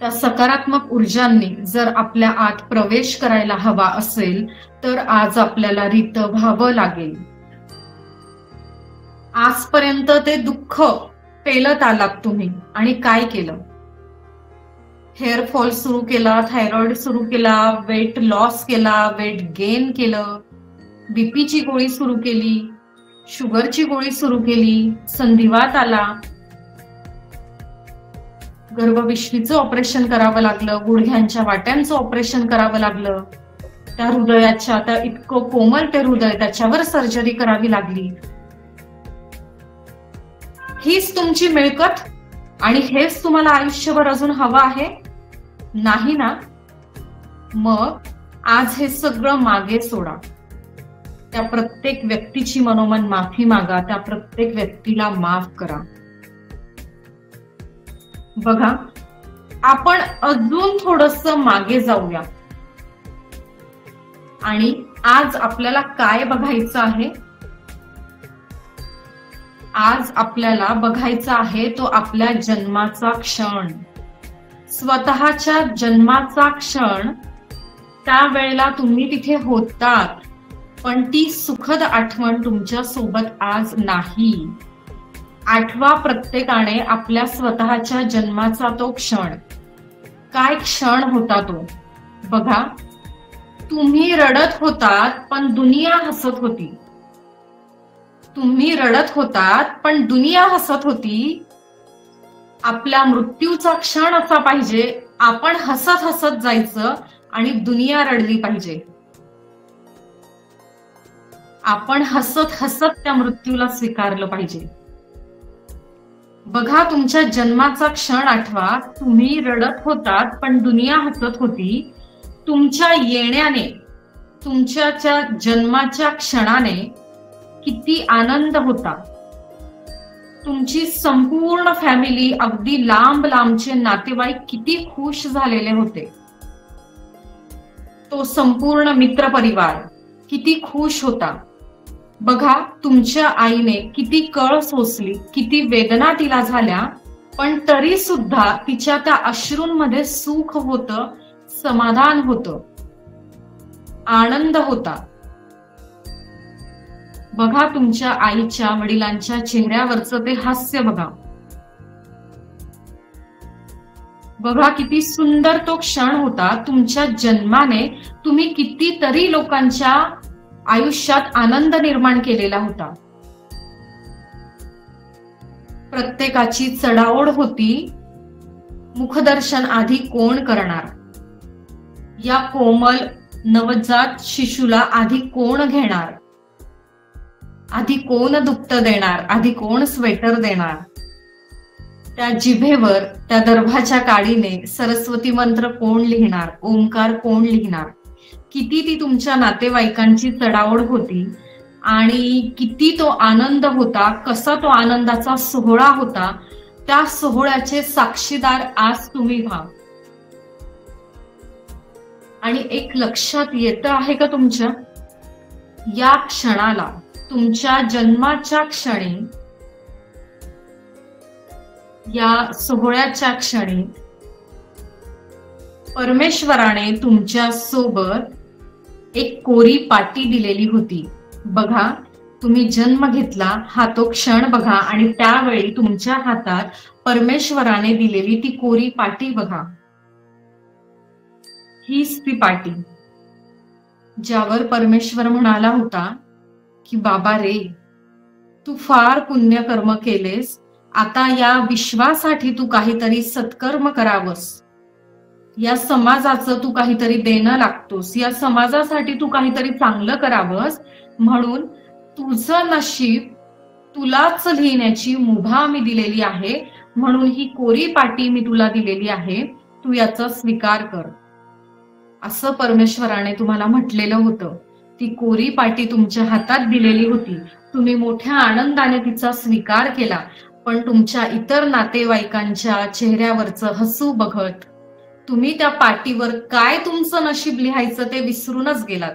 त्या सकारात्मक ऊर्जांनी जर आपल्या आत प्रवेश करायला हवा असेल तर आज आपल्याला रित व्हावं लागेल. आजपर्यंत ते दुःख पेलत आलात तुम्ही आणि काय केलं? हेअर फॉल सुरू केला, थायरॉइड सुरू केला, वेट लॉस केला, वेट गेन केलं, बीपीची गोळी सुरू केली, शुगरची गोळी सुरू केली, संधिवात आला, गर्भपिशवीचं ऑपरेशन करावं लागलं, गुडघ्यांच्या वाट्यांचं ऑपरेशन करावं लागलं, त्या हृदयाच्या, त्या इतकं कोमल ते हृदय, त्याच्यावर सर्जरी करावी लागली. हीच तुमची मिळकत आणि हेच तुम्हाला आयुष्यभर अजून हवं आहे? नाही ना? मग आज हे सगळं मागे सोडा. त्या प्रत्येक व्यक्तीची मनोमन माफी मागा, त्या प्रत्येक व्यक्तीला माफ करा. बघा, आपण अजून थोडस मागे जाऊया आणि आज आपल्याला काय बघायचं आहे? आज आपल्याला बघायचा आहे तो आपल्या जन्माचा क्षण, स्वतःच्या जन्माचा क्षण. त्यावेळेला तुम्ही तिथे होतात, पण ती सुखद आठवण तुमच्या सोबत आज नाही. आठवा प्रत्येकाने आपल्या स्वतःच्या जन्माचा तो क्षण. काय क्षण होता तो. बघा, तुम्ही रडत होतात पण दुनिया हसत होती. तुम्ही रडत होतात पण दुनिया हसत होती. आपल्या मृत्यूचा क्षण असा पाहिजे, आपण हसत हसत जायचं आणि दुनिया रडली पाहिजे. आपण हसत हसत त्या मृत्यूला स्वीकारलं पाहिजे. बघा, तुमच्या जन्माचा क्षण आठवा. तुम्ही रडत होतात पण दुनिया हसत होती. तुमच्या येण्याने, तुमच्या जन्माच्या क्षणाने किती आनंद होता. तुमची संपूर्ण फॅमिली, अगदी लांब लांबचे नातेवाईक किती खुश झालेले होते. तो संपूर्ण मित्र परिवार किती खुश होता. बघा, तुमच्या आईने किती कळ सोसली, किती वेदना तिला झाल्या, पण तरी सुद्धा तिच्या त्या अश्रूंमध्ये सुख होतं, समाधान होतं, आनंद होता. बघा, तुमच्या आईच्या, वडिलांच्या चेहऱ्यावरचं ते हास्य बघा. बघा, किती सुंदर तो क्षण होता. तुमच्या जन्माने तुम्ही कितीतरी लोकांच्या आयुष्यात आनंद निर्माण केलेला होता. प्रत्येकाची चढाओढ होती, मुखदर्शन आधी कोण करणार, या कोमल नवजात शिशूला आधी कोण घेणार, आधी कोण दुपटं देणार, आधी कोण स्वेटर देणार. त्या जिभेवर, त्या दर्भाच्या काडीने सरस्वती मंत्र कोण लिहिणार, ओंकार कोण लिहिणार. किती ती तुमच्या नातेवाईकांची चढाओढ होती आणि किती तो आनंद होता, कसा तो आनंदाचा सोहळा होता. त्या सोहळ्याचे साक्षीदार आज तुम्ही व्हा. आणि एक लक्षात येतं आहे का तुमच्या, या क्षणाला, तुमच्या जन्माच्या क्षणी, या सोहळ्याच्या क्षणी परमेश्वराने तुमच्या सोबत एक कोरी पाटी दिलेली होती. बघा, तुम्ही जन्म घेतला हा तो क्षण बघा, आणि त्यावेळी तुमच्या हातात परमेश्वराने दिलेली ती कोरी पाटी बघा. हीच ती पाटी ज्यावर परमेश्वर म्हणाला होता की बाबा रे, तू फार पुण्यकर्म केलेस, आता या विश्वासाठी तू काहीतरी सत्कर्म करावंस, या समाजाचं तू काहीतरी देणं लागतोस, या समाजासाठी तू काहीतरी चांगलं करावंस, म्हणून तुझं नशीब तुलाच लिहिण्याची मुभा मी दिलेली आहे, म्हणून ही कोरी पाटी मी तुला दिलेली आहे, तू याचा स्वीकार कर, असं परमेश्वराने तुम्हाला म्हटलेलं होतं. ती कोरी पाटी तुमच्या हातात दिलेली होती. तुम्ही मोठ्या आनंदाने तिचा स्वीकार केला, पण तुमच्या इतर नातेवाईकांच्या चेहऱ्यावरचं हसू बघत तुम्ही त्या पाटीवर काय तुमचं नशीब लिहायचं ते विसरूनच गेलात.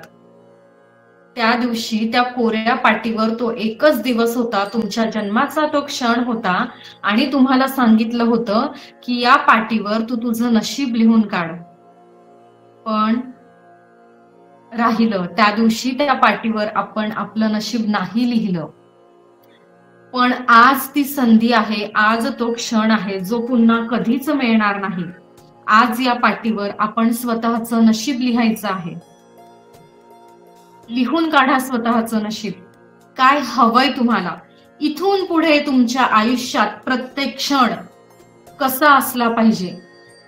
त्या दिवशी त्या कोऱ्या पाटीवर तो एकच दिवस होता, तुमच्या जन्माचा तो क्षण होता, आणि तुम्हाला सांगितलं होतं की या पाटीवर तू तुझं नशीब लिहून काढ. पण राहिलं, त्या दिवशी त्या पाटीवर आपण आपलं नशीब नाही लिहिलं. पण आज ती संधी आहे, आज तो क्षण आहे जो पुन्हा कधीच मिळणार नाही. आज या पाटीवर आपण स्वतःचं नशीब लिहायचं आहे. लिहून काढा स्वतःचं नशीब. काय हवंय तुम्हाला इथून पुढे तुमच्या आयुष्यात, प्रत्येक क्षण कसा असला पाहिजे,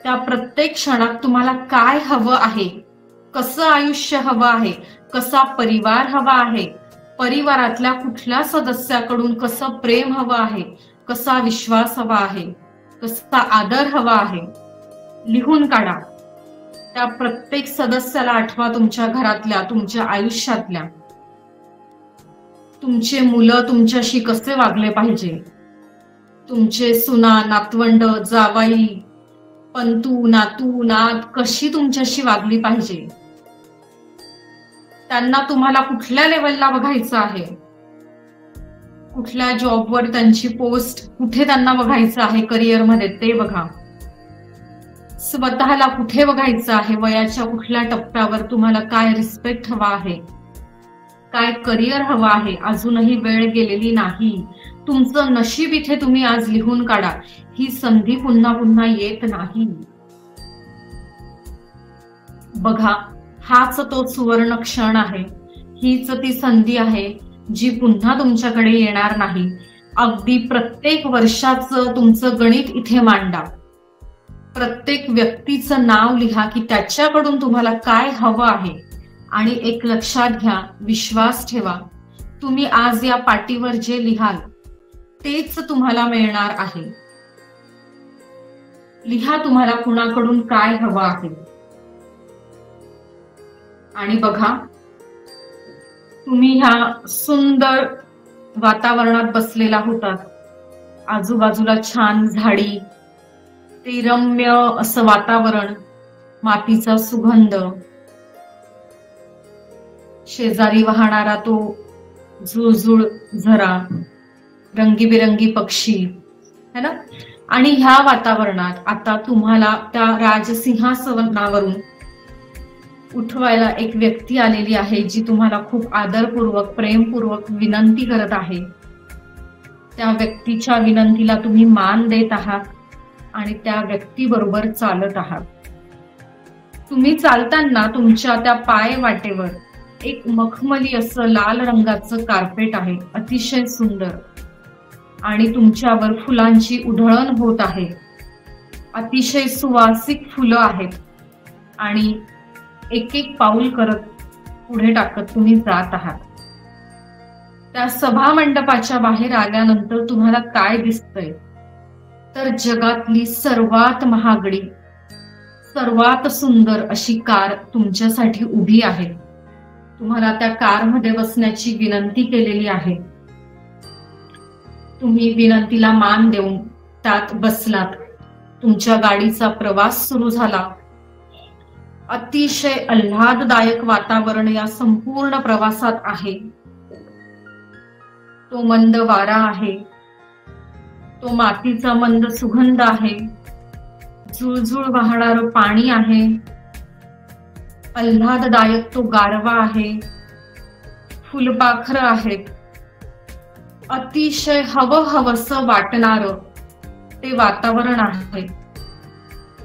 त्या प्रत्येक क्षणात तुम्हाला काय हवं आहे, कसं आयुष्य हवं आहे, कसा परिवार हवा आहे, परिवारातल्या कुठल्या सदस्याकडून कसं प्रेम हवं आहे, कसा विश्वास हवा आहे, कसा आदर हवा आहे, लिहून काढा. त्या प्रत्येक सदस्याला आठवा, तुमच्या घरातल्या, तुमच्या आयुष्यातल्या. तुमचे मुलं तुमच्याशी कसे वागले पाहिजे, तुमचे सुना, नातवंड, जावाई, पंतू, नातू, नात कशी तुमच्याशी वागली पाहिजे. त्यांना तुम्हाला कुठल्या लेवलला बघायचं आहे, कुठल्या जॉबवर त्यांची पोस्ट, कुठे त्यांना बघायचं आहे करिअरमध्ये ते बघा. स्वतःला कुठे बघायचं आहे, वयाच्या कुठल्या टप्प्यावर तुम्हाला काय रिस्पेक्ट हवा आहे, काय करिअर हवा आहे. अजूनही वेळ गेलेली नाही. तुमचं नशीब इथे तुम्ही आज लिहून काढा. ही संधी पुन्हा पुन्हा येत नाही. बघा, हाच तो सुवर्ण क्षण आहे, हीच ती संधी आहे जी पुन्हा तुमच्याकडे येणार नाही. अगदी प्रत्येक वर्षाचं तुमचं गणित इथे मांडा. प्रत्येक व्यक्तीचं नाव लिहा की त्याच्याकडून तुम्हाला काय हवं आहे. आणि एक लक्षात घ्या, विश्वास ठेवा, तुम्ही आज या पाटीवर जे लिहाल तेच तुम्हाला मिळणार आहे. लिहा तुम्हाला कुणाकडून काय हवं आहे. आणि बघा, तुम्ही ह्या सुंदर वातावरणात बसलेला होतात. आजूबाजूला छान झाडी, ते रम्य असं वातावरण, मातीचा सुगंध, शेजारी वाहणारा तो झुळझुळ झरा, रंगीबेरंगी पक्षी, है ना. आणि ह्या वातावरणात आता तुम्हाला त्या राजसिंहासनावरून उठवायला एक व्यक्ती आलेली आहे जी तुम्हाला खूप आदरपूर्वक, प्रेमपूर्वक विनंती करत आहे. त्या व्यक्तीच्या विनंतीला तुम्ही मान देत आहात आणि त्या व्यक्तीबरोबर चालत आहात. तुम्ही चालताना तुमच्या त्या पाय वाटेवर एक मखमली असं लाल रंगाचं कार्पेट आहे, अतिशय सुंदर. आणि तुमच्यावर फुलांची उधळण होत आहे. अतिशय सुवासिक फुलं आहेत. आणि एक एक पाऊल करत पुढे टाकत तुम्ही जात आहात. त्या सभा मंडपाच्या बाहेर आल्यानंतर तुम्हाला काय दिसतंय तर जगातली सर्वात महागडी, सर्वात सुंदर अशी कार तुमच्यासाठी उभी आहे. तुम्हाला त्या कारमध्ये बसण्याची विनंती केलेली आहे. तुम्ही विनंतीला मान देऊन त्यात बसलात. तुमच्या गाडीचा प्रवास सुरू झाला. अतिशय आल्हाददायक वातावरण या संपूर्ण प्रवासात आहे. तो मंद वारा आहे, तो मातीचा मंद सुगंध आहे, झुळझुळ वाहणारं पाणी आहे, आल्हाददायक तो गारवा आहे, फुलपाखरं आहेत. अतिशय हवंहवसं वाटणारं ते वातावरण आहे.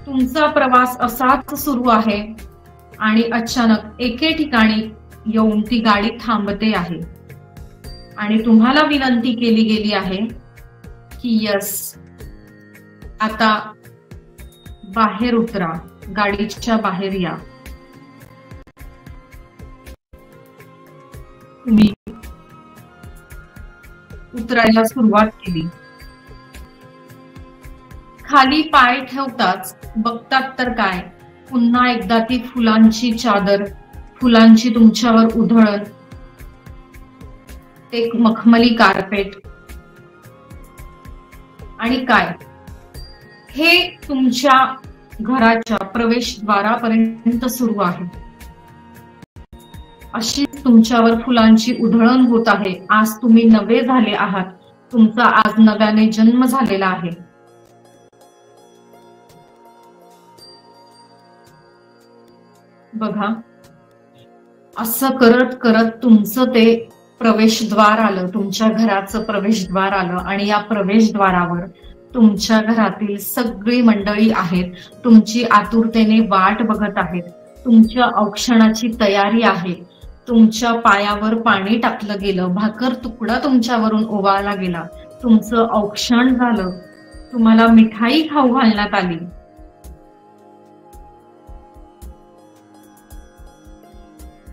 तुमचा प्रवास असाच सुरू आहे आणि अचानक एके ठिकाणी येऊन ती गाडी थांबते आहे. आणि तुम्हाला विनंती केली गेली आहे की यस, आता बाहेर उतरा, गाडीच्या बाहेर या. तुम्ही उतरायला सुरुवात केली. खाली पाय ठेवताच बघतात तर काय, पुन्हा एकदा ती फुलांची चादर, फुलांची तुमच्यावर उधळण, ते मखमली कार्पेट. आणि काय, हे तुमच्या घराच्या प्रवेशद्वारापर्यंत सुरू आहे. अशी तुमच्यावर फुलांची उधळण होत आहे. आज तुम्ही नवे झाले आहात. तुमचा आज नव्याने जन्म झालेला आहे. बघा, असं करत करत तुमचं ते प्रवेशद्वार आलं, तुमच्या घराचं प्रवेशद्वार आलं. आणि या प्रवेशद्वारावर तुमच्या घरातील सगळी मंडळी आहेत. तुमची आतुरतेने वाट बघत आहेत. तुमच्या औक्षणाची तयारी आहे. तुमच्या पायावर पाणी टाकलं गेलं, भाकर तुकडा तुमच्यावरून ओवाळला गेला, तुमचं औक्षण झालं, तुम्हाला मिठाई खाऊ घालण्यात आली.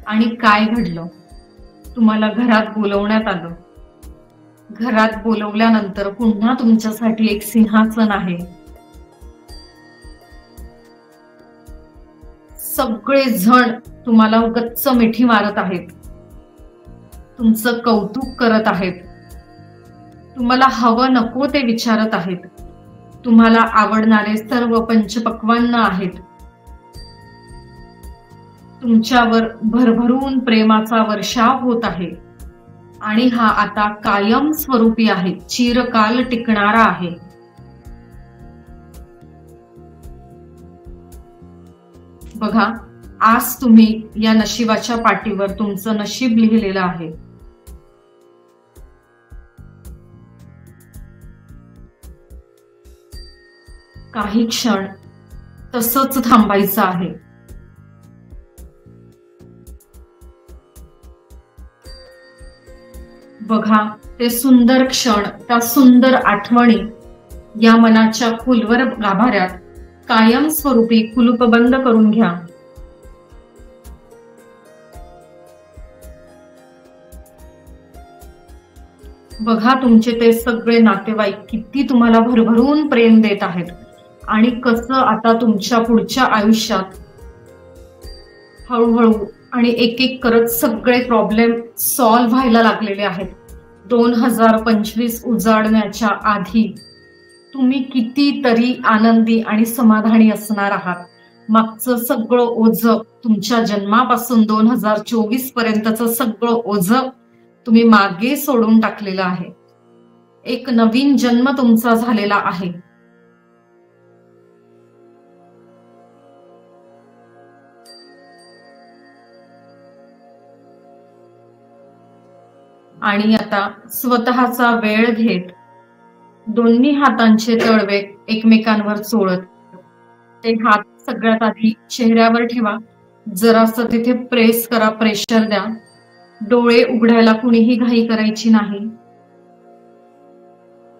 आणि काय घडलं, तुम्हाला घरात बोलवण्यात आलं. घरात बोलवल्यानंतर पुन्हा तुमच्यासाठी एक सिंहासन आहे. सगळे जण तुम्हाला गच्च मिठी मारत आहेत, तुमचं कौतुक करत आहेत, तुम्हाला हवं नको ते विचारत आहेत, तुम्हाला आवडणारे सर्व पंचपक्वान्न आहेत. तुमच्यावर भरभरून प्रेमाचा वर्षाव होत आहे. आणि हा आता कायम स्वरूपी आहे, चिरकाल टिकणारा आहे. बघा, आज तुम्ही या नशिबाच्या पाटीवर तुमचं नशीब लिहिलेलं आहे. काही क्षण तसंच थांबायचं आहे. बघा, ते सुंदर क्षण, त्या सुंदर आठवणी या मनाच्या खोलवर गाभाऱ्यात कायमस्वरूपी कुलूपबंद करून घ्या. बघा, तुमचे ते सगळे नातेवाईक किती तुम्हाला भरभरून प्रेम देत आहेत आणि कसं आता तुमच्या पुढच्या आयुष्यात हळूहळू आणि एक एक करत सगळे प्रॉब्लेम सॉल्व्ह व्हायला लागलेले आहेत. 2025 उजाडण्याच्या आधी तुम्ही कितीतरी आनंदी आणि समाधानी असणार आहात. मागचं सगळं ओझं, तुमच्या जन्मापासून 2024 पर्यंतचं सगळं ओझं तुम्ही मागे सोडून टाकलेलं आहे. एक नवीन जन्म तुमचा झालेला आहे. आणि आता स्वतःचा वेळ घेत दोन्ही हातांचे तळवे एकमेकांवर चोळत ते हात सगळ्यात आधी चेहऱ्यावर ठेवा. जरासं तिथे प्रेस करा, प्रेशर द्या. डोळे उघडायला कुणीही घाई करायची नाही.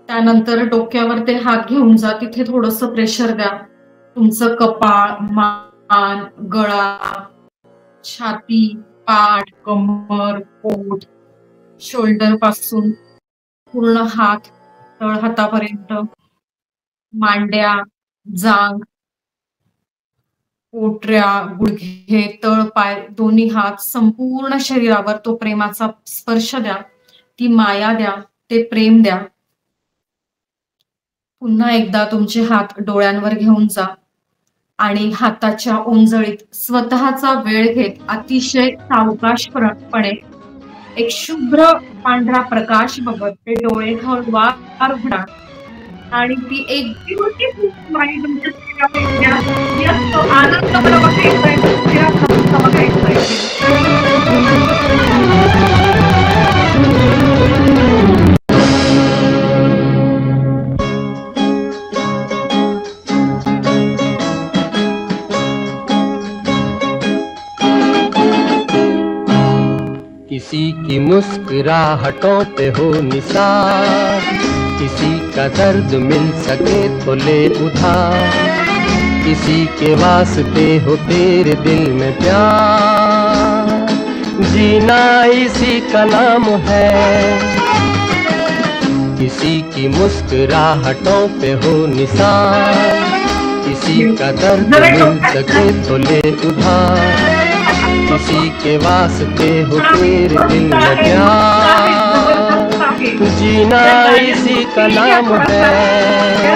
त्यानंतर डोक्यावर ते हात घेऊन जा, तिथे थोडंसं प्रेशर द्या. तुमचं कपाळ, मान, गळा, छाती, पाठ, कमर, पोट, शोल्डर पासून पूर्ण हात तळहातापर्यंत, मांड्या, जांग, पोटऱ्या, गुडघे, तळपाय, दोन्ही हात, संपूर्ण शरीरावर तो प्रेमाचा स्पर्श द्या. ती माया द्या, ते प्रेम द्या. पुन्हा एकदा तुमचे हात डोळ्यांवर घेऊन जा आणि हाताच्या ओंजळीत स्वतःचा वेळ घेत अतिशय सावकाशपणे एक शुभ्र पांढरा प्रकाश बघत ते डोळे हळूवार उघडा आणि ती एक ब्युटिफुल स्माईल तुमच्या चेहऱ्यावर द्या. यात आनंद मला बघायचा आहे, चेहरा बघायचा आहे. किसी की मुस्कुराहटों पे हो निसार, किसी का दर्द मिल सके तो ले उधार, किसी के वास्ते हो तेरे दिल में प्यार, जीना इसी का नाम है। किसी की मुस्कुराहटों पे हो निसार, किसी का दर्द मिल सके तो ले उधार, किसी के वास्ते हो तेरे दिल में प्यार, जीना इसी का नाम है।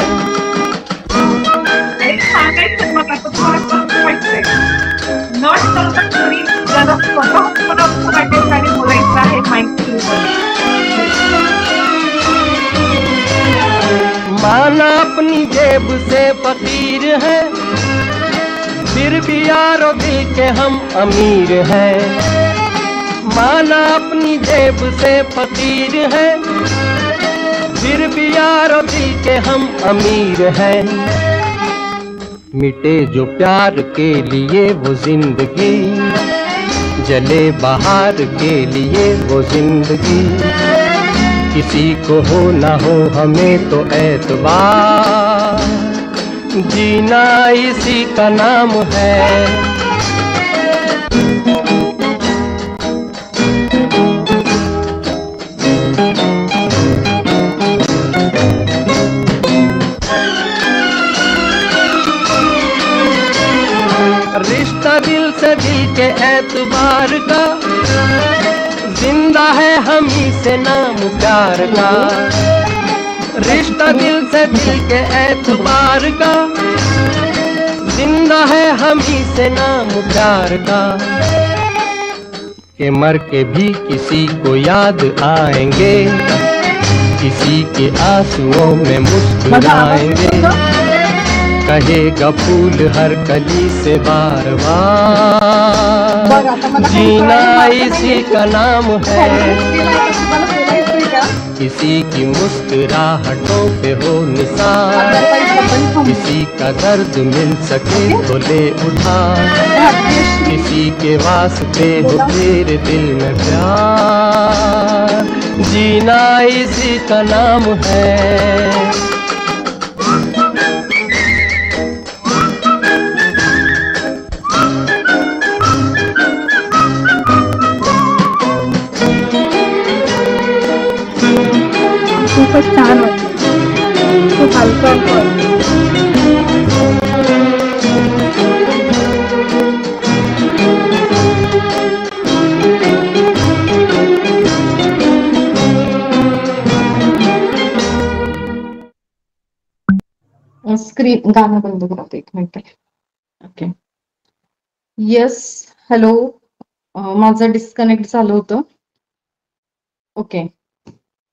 माना अपनी जेब से फकीर है, फिर भी यारो दिल के हम अमीर हैं। माना अपनी जेब से फकीर है, फिर भी यारो दिल के हम अमीर हैं। मिटे जो प्यार के लिए वो जिंदगी, जले बहार के लिए वो जिंदगी, किसी को हो ना हो हमें तो एतबार, जीना इसी का नाम है। रिश्ता दिल से दिल के एतबार का, जिंदा है हम ही से नाम प्यार का। रिश्ता दिल से दिल के एतबार का, जिंदा है हम ही से नाम प्यार का। के मर के भी किसी को याद आएंगे, किसी के आंसुओं में मुस्कुराएंगे, कहेगा फूल हर कली से बार बार, जीना इसी का नाम है। किसी की मुस्कुराहटों पे हो निसार, किसी का दर्द मिल सके तो ले उधार, किसी के वास्ते हो तेरे दिल में प्यार, जीना इसी का नाम है। खूपच छान वाटतं. खूप हलकं वाटतं. स्क्रीन गाणं बंद करतो 1 मिनिट. ओके. Yes, hello. माझं डिस्कनेक्ट झालं होतं. ओके,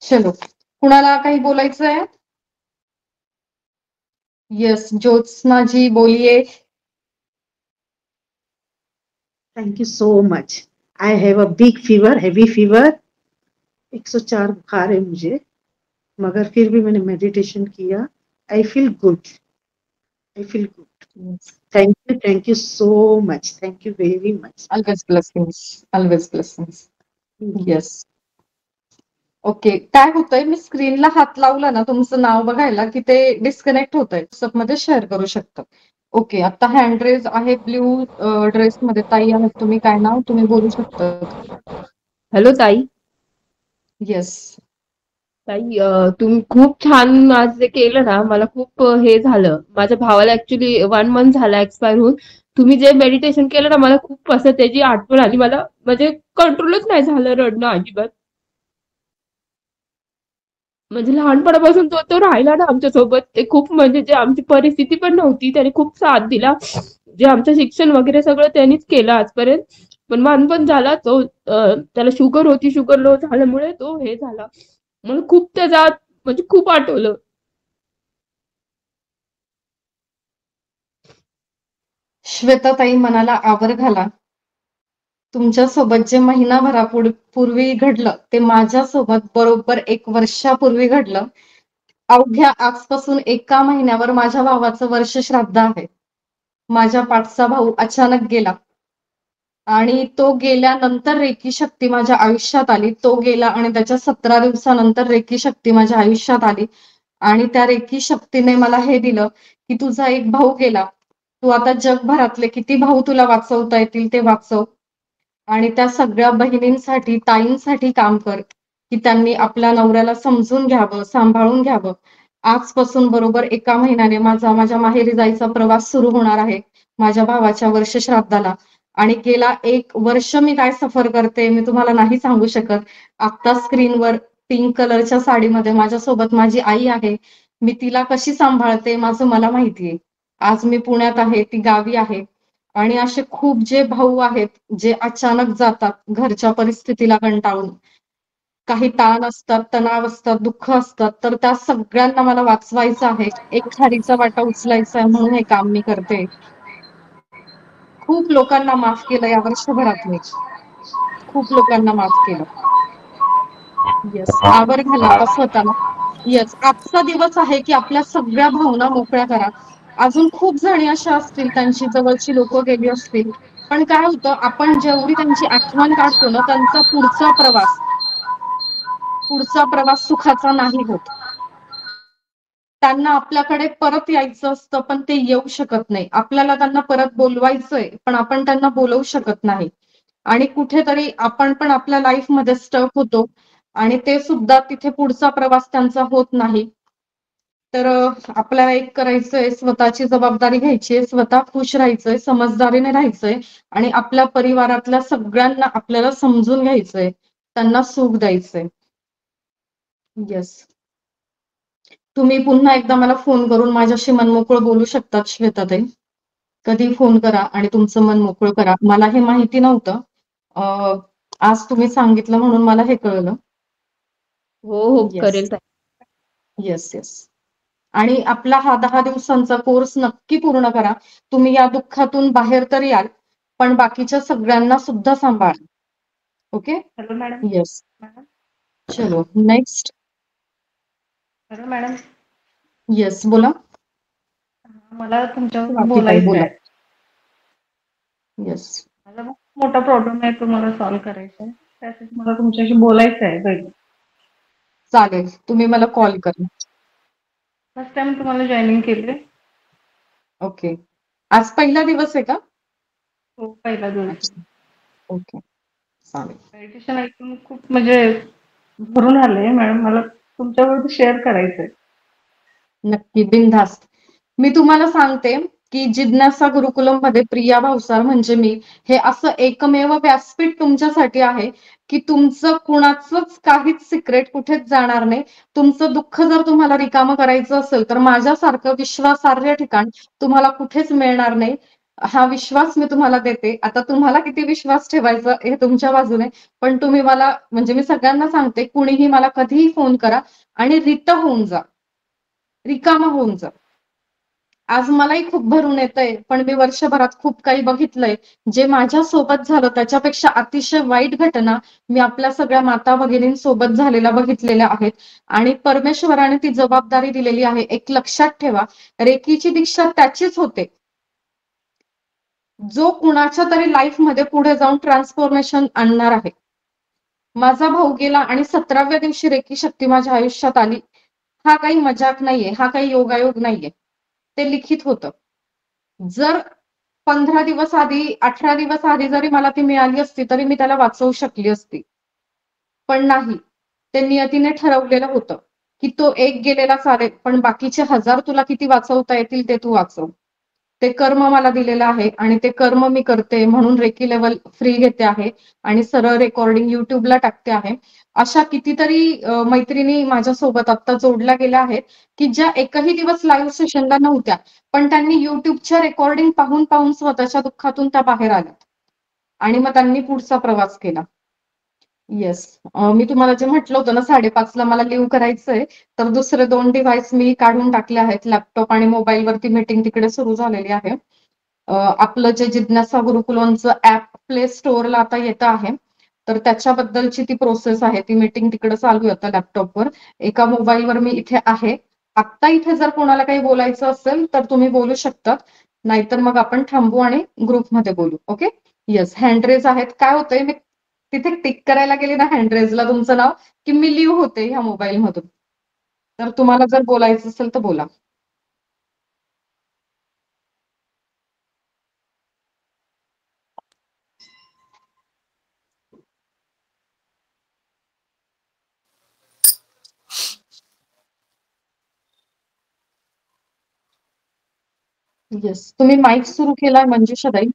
चलो. कुणाला काही बोलायचं आहे? येस, ज्योत्सना जी बोलिए. Thank you so much. I have a big fever, heavy fever. 104 बुखार है मुझे, मगर फिर भी मैंने मेडिटेशन किया. I feel good. I feel good. Thank you so much. Thank you very much. Always blessings, always blessings. Yes. Okay, काय होतंय, मी स्क्रीनला हात लावला ना तुमचं नाव बघायला की ते डिस्कनेक्ट होतंय. व्हॉट्सअप मध्ये शेअर करू शकता. ओके, आता हँड रेज आहे. ब्ल्यू ड्रेस मध्ये ताई आहेत तुम्ही. काय नाव, तुम्ही बोलू शकता. हॅलो ताई. येस. ताई तुम्ही खूप छान आज जे केलं ना, मला खूप हे झालं. माझ्या भावाला ऍक्च्युली 1 मंथ झाला एक्सपायर होऊन. तुम्ही जे मेडिटेशन केलं ना, मला खूप असं त्याची आठवण आली. मला म्हणजे कंट्रोलच नाही झालं रडणं अजिबात. म्हणजे लहानपणापासून तो तो राहिला ना आमच्यासोबत, ते खूप म्हणजे जे आमची परिस्थिती पण नव्हती, त्याने खूप साथ दिला. जे आमचं शिक्षण वगैरे सगळं त्यांनीच केलं आजपर्यंत. पण लहानपण झाला तो त्याला शुगर होती, शुगर लो झाल्यामुळे तो हे झाला. मला खूप त्याचा म्हणजे खूप आठवलं. श्वेताताई, मनाला आवर घाला. तुमच्यासोबत जे महिनाभरापूर्वी घडलं ते माझ्यासोबत बरोबर 1 वर्षापूर्वी घडलं. अवघ्या आजपासून 1 महिन्यावर माझ्या भावाचं वर्ष श्राद्ध आहे. माझ्या पाठचा भाऊ अचानक गेला आणि तो गेल्यानंतर रेकी शक्ती माझ्या आयुष्यात आली. तो गेला आणि त्याच्या 17 दिवसानंतर रेकी शक्ती माझ्या आयुष्यात आली आणि त्या रेकी शक्तीने मला हे दिलं की तुझा एक भाऊ गेला, तू आता जगभरातले किती भाऊ तुला वाचवता येतील ते वाचव आणि त्या सगळ्या बहिणींसाठी, ताईंसाठी काम कर की त्यांनी आपल्या नवऱ्याला समजून घ्यावं, सांभाळून घ्यावं. आजपासून बरोबर 1 महिन्याने माझ्या माहेरी जायचा प्रवास सुरू होणार आहे माझ्या भावाच्या वर्ष श्राद्धाला. आणि गेला 1 वर्ष मी काय सफर करते मी तुम्हाला नाही सांगू शकत. आता स्क्रीनवर पिंक कलरच्या साडीमध्ये माझ्यासोबत माझी आई आहे. मी तिला कशी सांभाळते माझं मला माहितीये. आज मी पुण्यात आहे, ती गावी आहे. आणि असे खूप जे भाऊ आहेत जे अचानक जातात घरच्या परिस्थितीला कंटाळून. काही ताण असतात, तणाव असतात, दुःख असतात, तर त्या सगळ्यांना मला वाचवायचं आहे. एक खारीचा वाटा उचलायचा आहे म्हणून हे काम मी करते. खूप लोकांना माफ केलं या वर्षभरात मी. खूप लोकांना माफ केलं. येस, आवर घाला आता स्वतःला. येस, आजचा दिवस आहे की आपल्या सगळ्या भावना मोकळ्या करा. अजून खूप जणी अशा असतील त्यांची जवळची लोक गेली असतील, पण काय होतं आपण जेवढी त्यांची आठवण काढतो ना त्यांचा पुढचा प्रवास सुखाचा नाही होत. त्यांना आपल्याकडे परत यायचं असतं पण ते येऊ शकत नाही. आपल्याला त्यांना परत बोलवायचंय पण आपण त्यांना बोलवू शकत नाही. आणि कुठेतरी आपण पण आपल्या लाईफमध्ये स्टक होतो आणि ते सुद्धा तिथे पुढचा प्रवास त्यांचा होत नाही. तर आपल्याला एक करायचंय, स्वतःची जबाबदारी घ्यायची आहे, स्वतः खुश राहायचंय, समजदारीने राहायचंय आणि आपल्या परिवारातल्या सगळ्यांना आपल्याला समजून घ्यायचंय, त्यांना सुख द्यायचंय. येस, तुम्ही पुन्हा एकदा मला फोन करून माझ्याशी मनमोकळं बोलू शकतात श्वेताताई. कधी फोन करा आणि तुमचं मन मोकळं करा. मला हे माहिती नव्हतं, आज तुम्ही सांगितलं म्हणून मला हे कळलं. हो हो येस करेल ताई. Yes yes. आणि आपला हा 10 दिवसांचा कोर्स नक्की पूर्ण करा. तुम्ही या दुःखातून बाहेर तर याल पण बाकीच्या सगळ्यांना सुद्धा सांभाळा. Okay. Hello madam. Yes, madam. चलो नेक्स्ट. Hello madam. येस, बोला. मला तुमच्यावर स्वातीताई बोलायचं बोला. आहे. येस. माझा खूप मोठा प्रॉब्लेम आहे, तो मला सॉल्व्ह करायचा आहे. त्यासाठी मला तुमच्याशी बोलायचं आहे पहिले. चालेल, तुम्ही मला कॉल करा. फर्स्ट टाइम तुम्हाला जॉईनिंग केले. ओके. आज पहिला दिवस आहे का? हो, पहिला दिवस. अच्छा. ओके, चालेल. मेडिटेशन ऐकून खूप म्हणजे भरून आले मॅडम. मला तुमच्याबरोबर शेअर करायचंय. नक्की, बिनधास्त. मी तुम्हाला सांगते की जिज्ञासा गुरुकुलम मध्ये प्रिया भावसार म्हणजे मी, हे असं एकमेव व्यासपीठ तुमच्यासाठी आहे की तुमचं कुणाचंच काहीच सिक्रेट कुठेच जाणार नाही. तुमचं दुःख जर तुम्हाला रिकामं करायचं असेल तर माझ्यासारखं विश्वासार्ह ठिकाण तुम्हाला कुठेच मिळणार नाही. हा विश्वास मी तुम्हाला देते. आता तुम्हाला किती विश्वास ठेवायचा हे तुमच्या बाजूने, पण तुम्ही मला म्हणजे मी सगळ्यांना सांगते, कुणीही मला कधीही फोन करा आणि रित होऊन जा, रिकामा होऊन जा. आज मलाही खूप भरून येतंय, पण मी वर्षभरात खूप काही बघितलंय. जे माझ्या सोबत झालं त्याच्यापेक्षा अतिशय वाईट घटना मी आपल्या सगळ्या माता भगिनींसोबत झालेल्या बघितलेल्या आहेत. आणि परमेश्वराने ती जबाबदारी दिलेली आहे. एक लक्षात ठेवा, रेकीची दीक्षा त्याचीच होते जो कुणाच्या तरी लाईफ मध्ये पुढे जाऊन ट्रान्सफॉर्मेशन आणणार आहे. माझा भाऊ गेला आणि 17व्या दिवशी रेकी शक्ती माझ्या आयुष्यात आली. हा काही मजाक नाहीये, हा काही योगायोग नाहीये, ते लिखित होतं. जर 15 दिवस आधी, 18 दिवस आधी जरी मला ती मिळाली असती तरी मी त्याला वाचवू शकली असती, पण नाही. ते नियतीने ठरवलेलं होतं की तो एक गेलेला चालेल, पण बाकीचे 1000 तुला किती वाचवता येतील ते तू वाचव. ते कर्म मला दिलेलं आहे आणि ते कर्म मी करते, म्हणून रेकी लेवल फ्री घेते आहे आणि सरळ रेकॉर्डिंग युट्यूबला टाकते आहे. अशा कितीतरी मैत्रिणी माझ्यासोबत आता जोडल्या गेल्या आहेत की ज्या एकही दिवस लाईव्ह सेशनला नव्हत्या, पण त्यांनी युट्यूबच्या रेकॉर्डिंग पाहून पाहून स्वतःच्या दुःखातून त्या बाहेर आल्यात आणि मग त्यांनी पुढचा प्रवास केला. येस, मी तुम्हाला जे म्हटलं होतं ना 5:30ला मला लिव्ह करायचंय, तर दुसरे 2 डिव्हाइस मी काढून टाकले आहेत. लॅपटॉप आणि मोबाईलवरती मीटिंग तिकडे सुरू झालेली आहे. आपलं जे जिज्ञासा गुरुकुलमचं ऍप प्ले स्टोअरला आता येतं आहे, तर त्याच्याबद्दलची ती प्रोसेस आहे. ती मीटिंग तिकडे चालू आहे आता लॅपटॉपवर. एका मोबाईलवर मी इथे आहे. आत्ता इथे जर कोणाला काही बोलायचं असेल तर तुम्ही बोलू शकतात, नाहीतर मग आपण थांबू आणि ग्रुपमध्ये बोलू. ओके. येस, हँडरेज आहेत. काय होतंय, मी तिथे टिक करायला गेली ना हँडरेजला तुमचं नाव, की मी लिव्ह होते ह्या मोबाईल मधून. तर तुम्हाला जर बोलायचं असेल तर बोला. येस, तुम्ही माईक सुरू केलाय मंजुषाताई.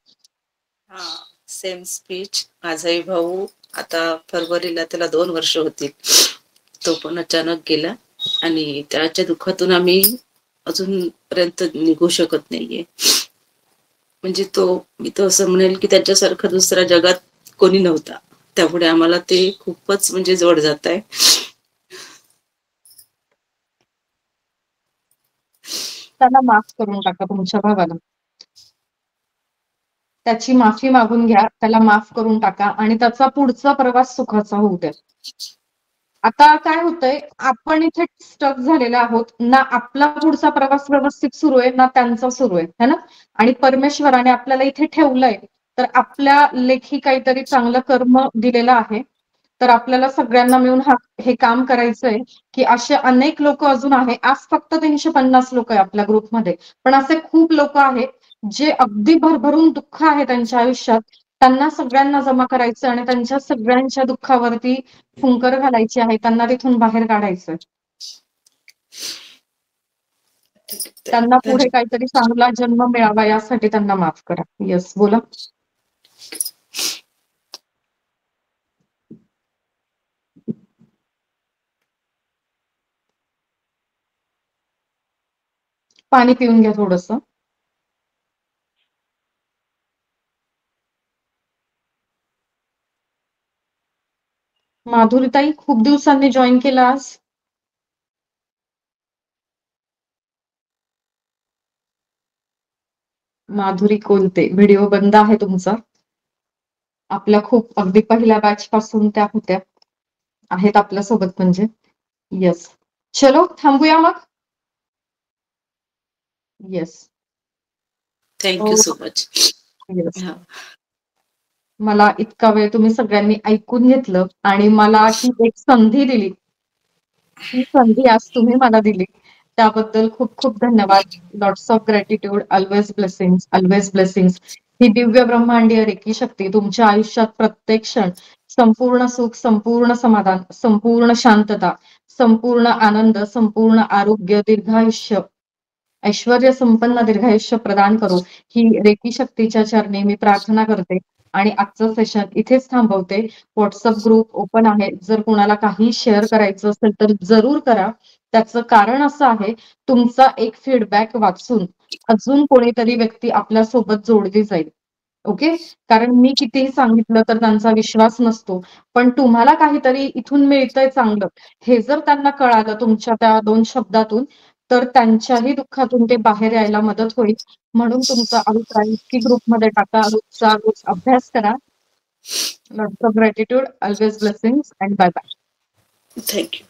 हा, सेम स्पीच. माझाही भाऊ आता फरवरीला त्याला 2 वर्ष होतील. तो पण अचानक गेला आणि त्याच्या दुःखातून आम्ही अजूनपर्यंत निघू शकत नाहीये. म्हणजे मी तो असं म्हणेल की त्याच्यासारखा दुसऱ्या जगात कोणी नव्हता. त्यामुळे आम्हाला ते खूपच म्हणजे जवळ जात आहे. त्याला माफ करून टाका तुमच्या भावाला. त्याची माफी मागून घ्या, त्याला माफ करून टाका आणि त्याचा पुढचा प्रवास सुखाचा होऊ द्या. आता काय होतंय, आपण इथे स्टक झालेले आहोत ना. आपला पुढचा प्रवास व्यवस्थित सुरू आहे ना त्यांचा सुरू आहे, है ना. आणि परमेश्वराने आपल्याला इथे ठेवलंय तर आपल्या लेखी काहीतरी चांगलं कर्म दिलेलं आहे. तर आपल्याला सगळ्यांना मिळून हे काम करायचंय की असे अनेक लोक अजून आहे. आज फक्त 350 लोक आहे आपल्या ग्रुपमध्ये, पण असे खूप लोक आहेत जे अगदी भरभरून दुःख आहे त्यांच्या आयुष्यात. त्यांना सगळ्यांना जमा करायचं आणि त्यांच्या सगळ्यांच्या दुःखावरती फुंकर घालायची आहे. त्यांना तिथून बाहेर काढायचं. त्यांना पुढे काहीतरी चांगला जन्म मिळावा यासाठी त्यांना माफ करा. येस, बोला. पाणी पिऊन घ्या थोडंसं. माधुरीताई खूप दिवसांनी जॉईन केलं आज. माधुरी कोलते, व्हिडिओ बंद आहे तुमचा. आपल्या खूप अगदी पहिल्या बॅच पासून त्या होत्या, आहेत आपल्यासोबत म्हणजे. येस, चलो थांबूया मग. Yes, thank you so much. Yes. मला इतका वेळ तुम्ही सगळ्यांनी ऐकून घेतलं आणि मला ही एक संधी दिली ही संधी आज तुम्ही मला दिली त्याबद्दल खूप खूप धन्यवाद. Lots of gratitude. Always blessings. ही दिव्य ब्रह्मांडीय रेकी शक्ती तुमच्या आयुष्यात प्रत्येक क्षण संपूर्ण सुख, संपूर्ण समाधान, संपूर्ण शांतता, संपूर्ण आनंद, संपूर्ण आरोग्य, दीर्घायुष्य, ऐश्वर्य संपन्न दीर्घायुष्य प्रदान करो ही रेकी शक्तीच्या चरणी मी प्रार्थना करते आणि आजचं सेशन इथेच थांबवते. व्हॉट्सअप ग्रुप ओपन आहे. जर कोणाला काही शेअर करायचं असेल तर जरूर करा. त्याचं कारण असं आहे, तुमचा एक फीडबॅक वाचून अजून कोणीतरी व्यक्ती आपल्या सोबत जोडली जाईल. ओके. कारण मी कितीही सांगितलं तर त्यांचा विश्वास नसतो. पण तुम्हाला काहीतरी इथून मिळतंय चांगलं हे जर त्यांना कळालं तुमच्या त्या 2 शब्दातून तर त्यांच्याही दुःखातून ते बाहेर यायला मदत होईल. म्हणून तुमचा अभिप्राय नक्की ग्रुपमध्ये टाका. रोजचा रोज अभ्यास करा. Lots of gratitude. Always blessings and bye bye. Thank you.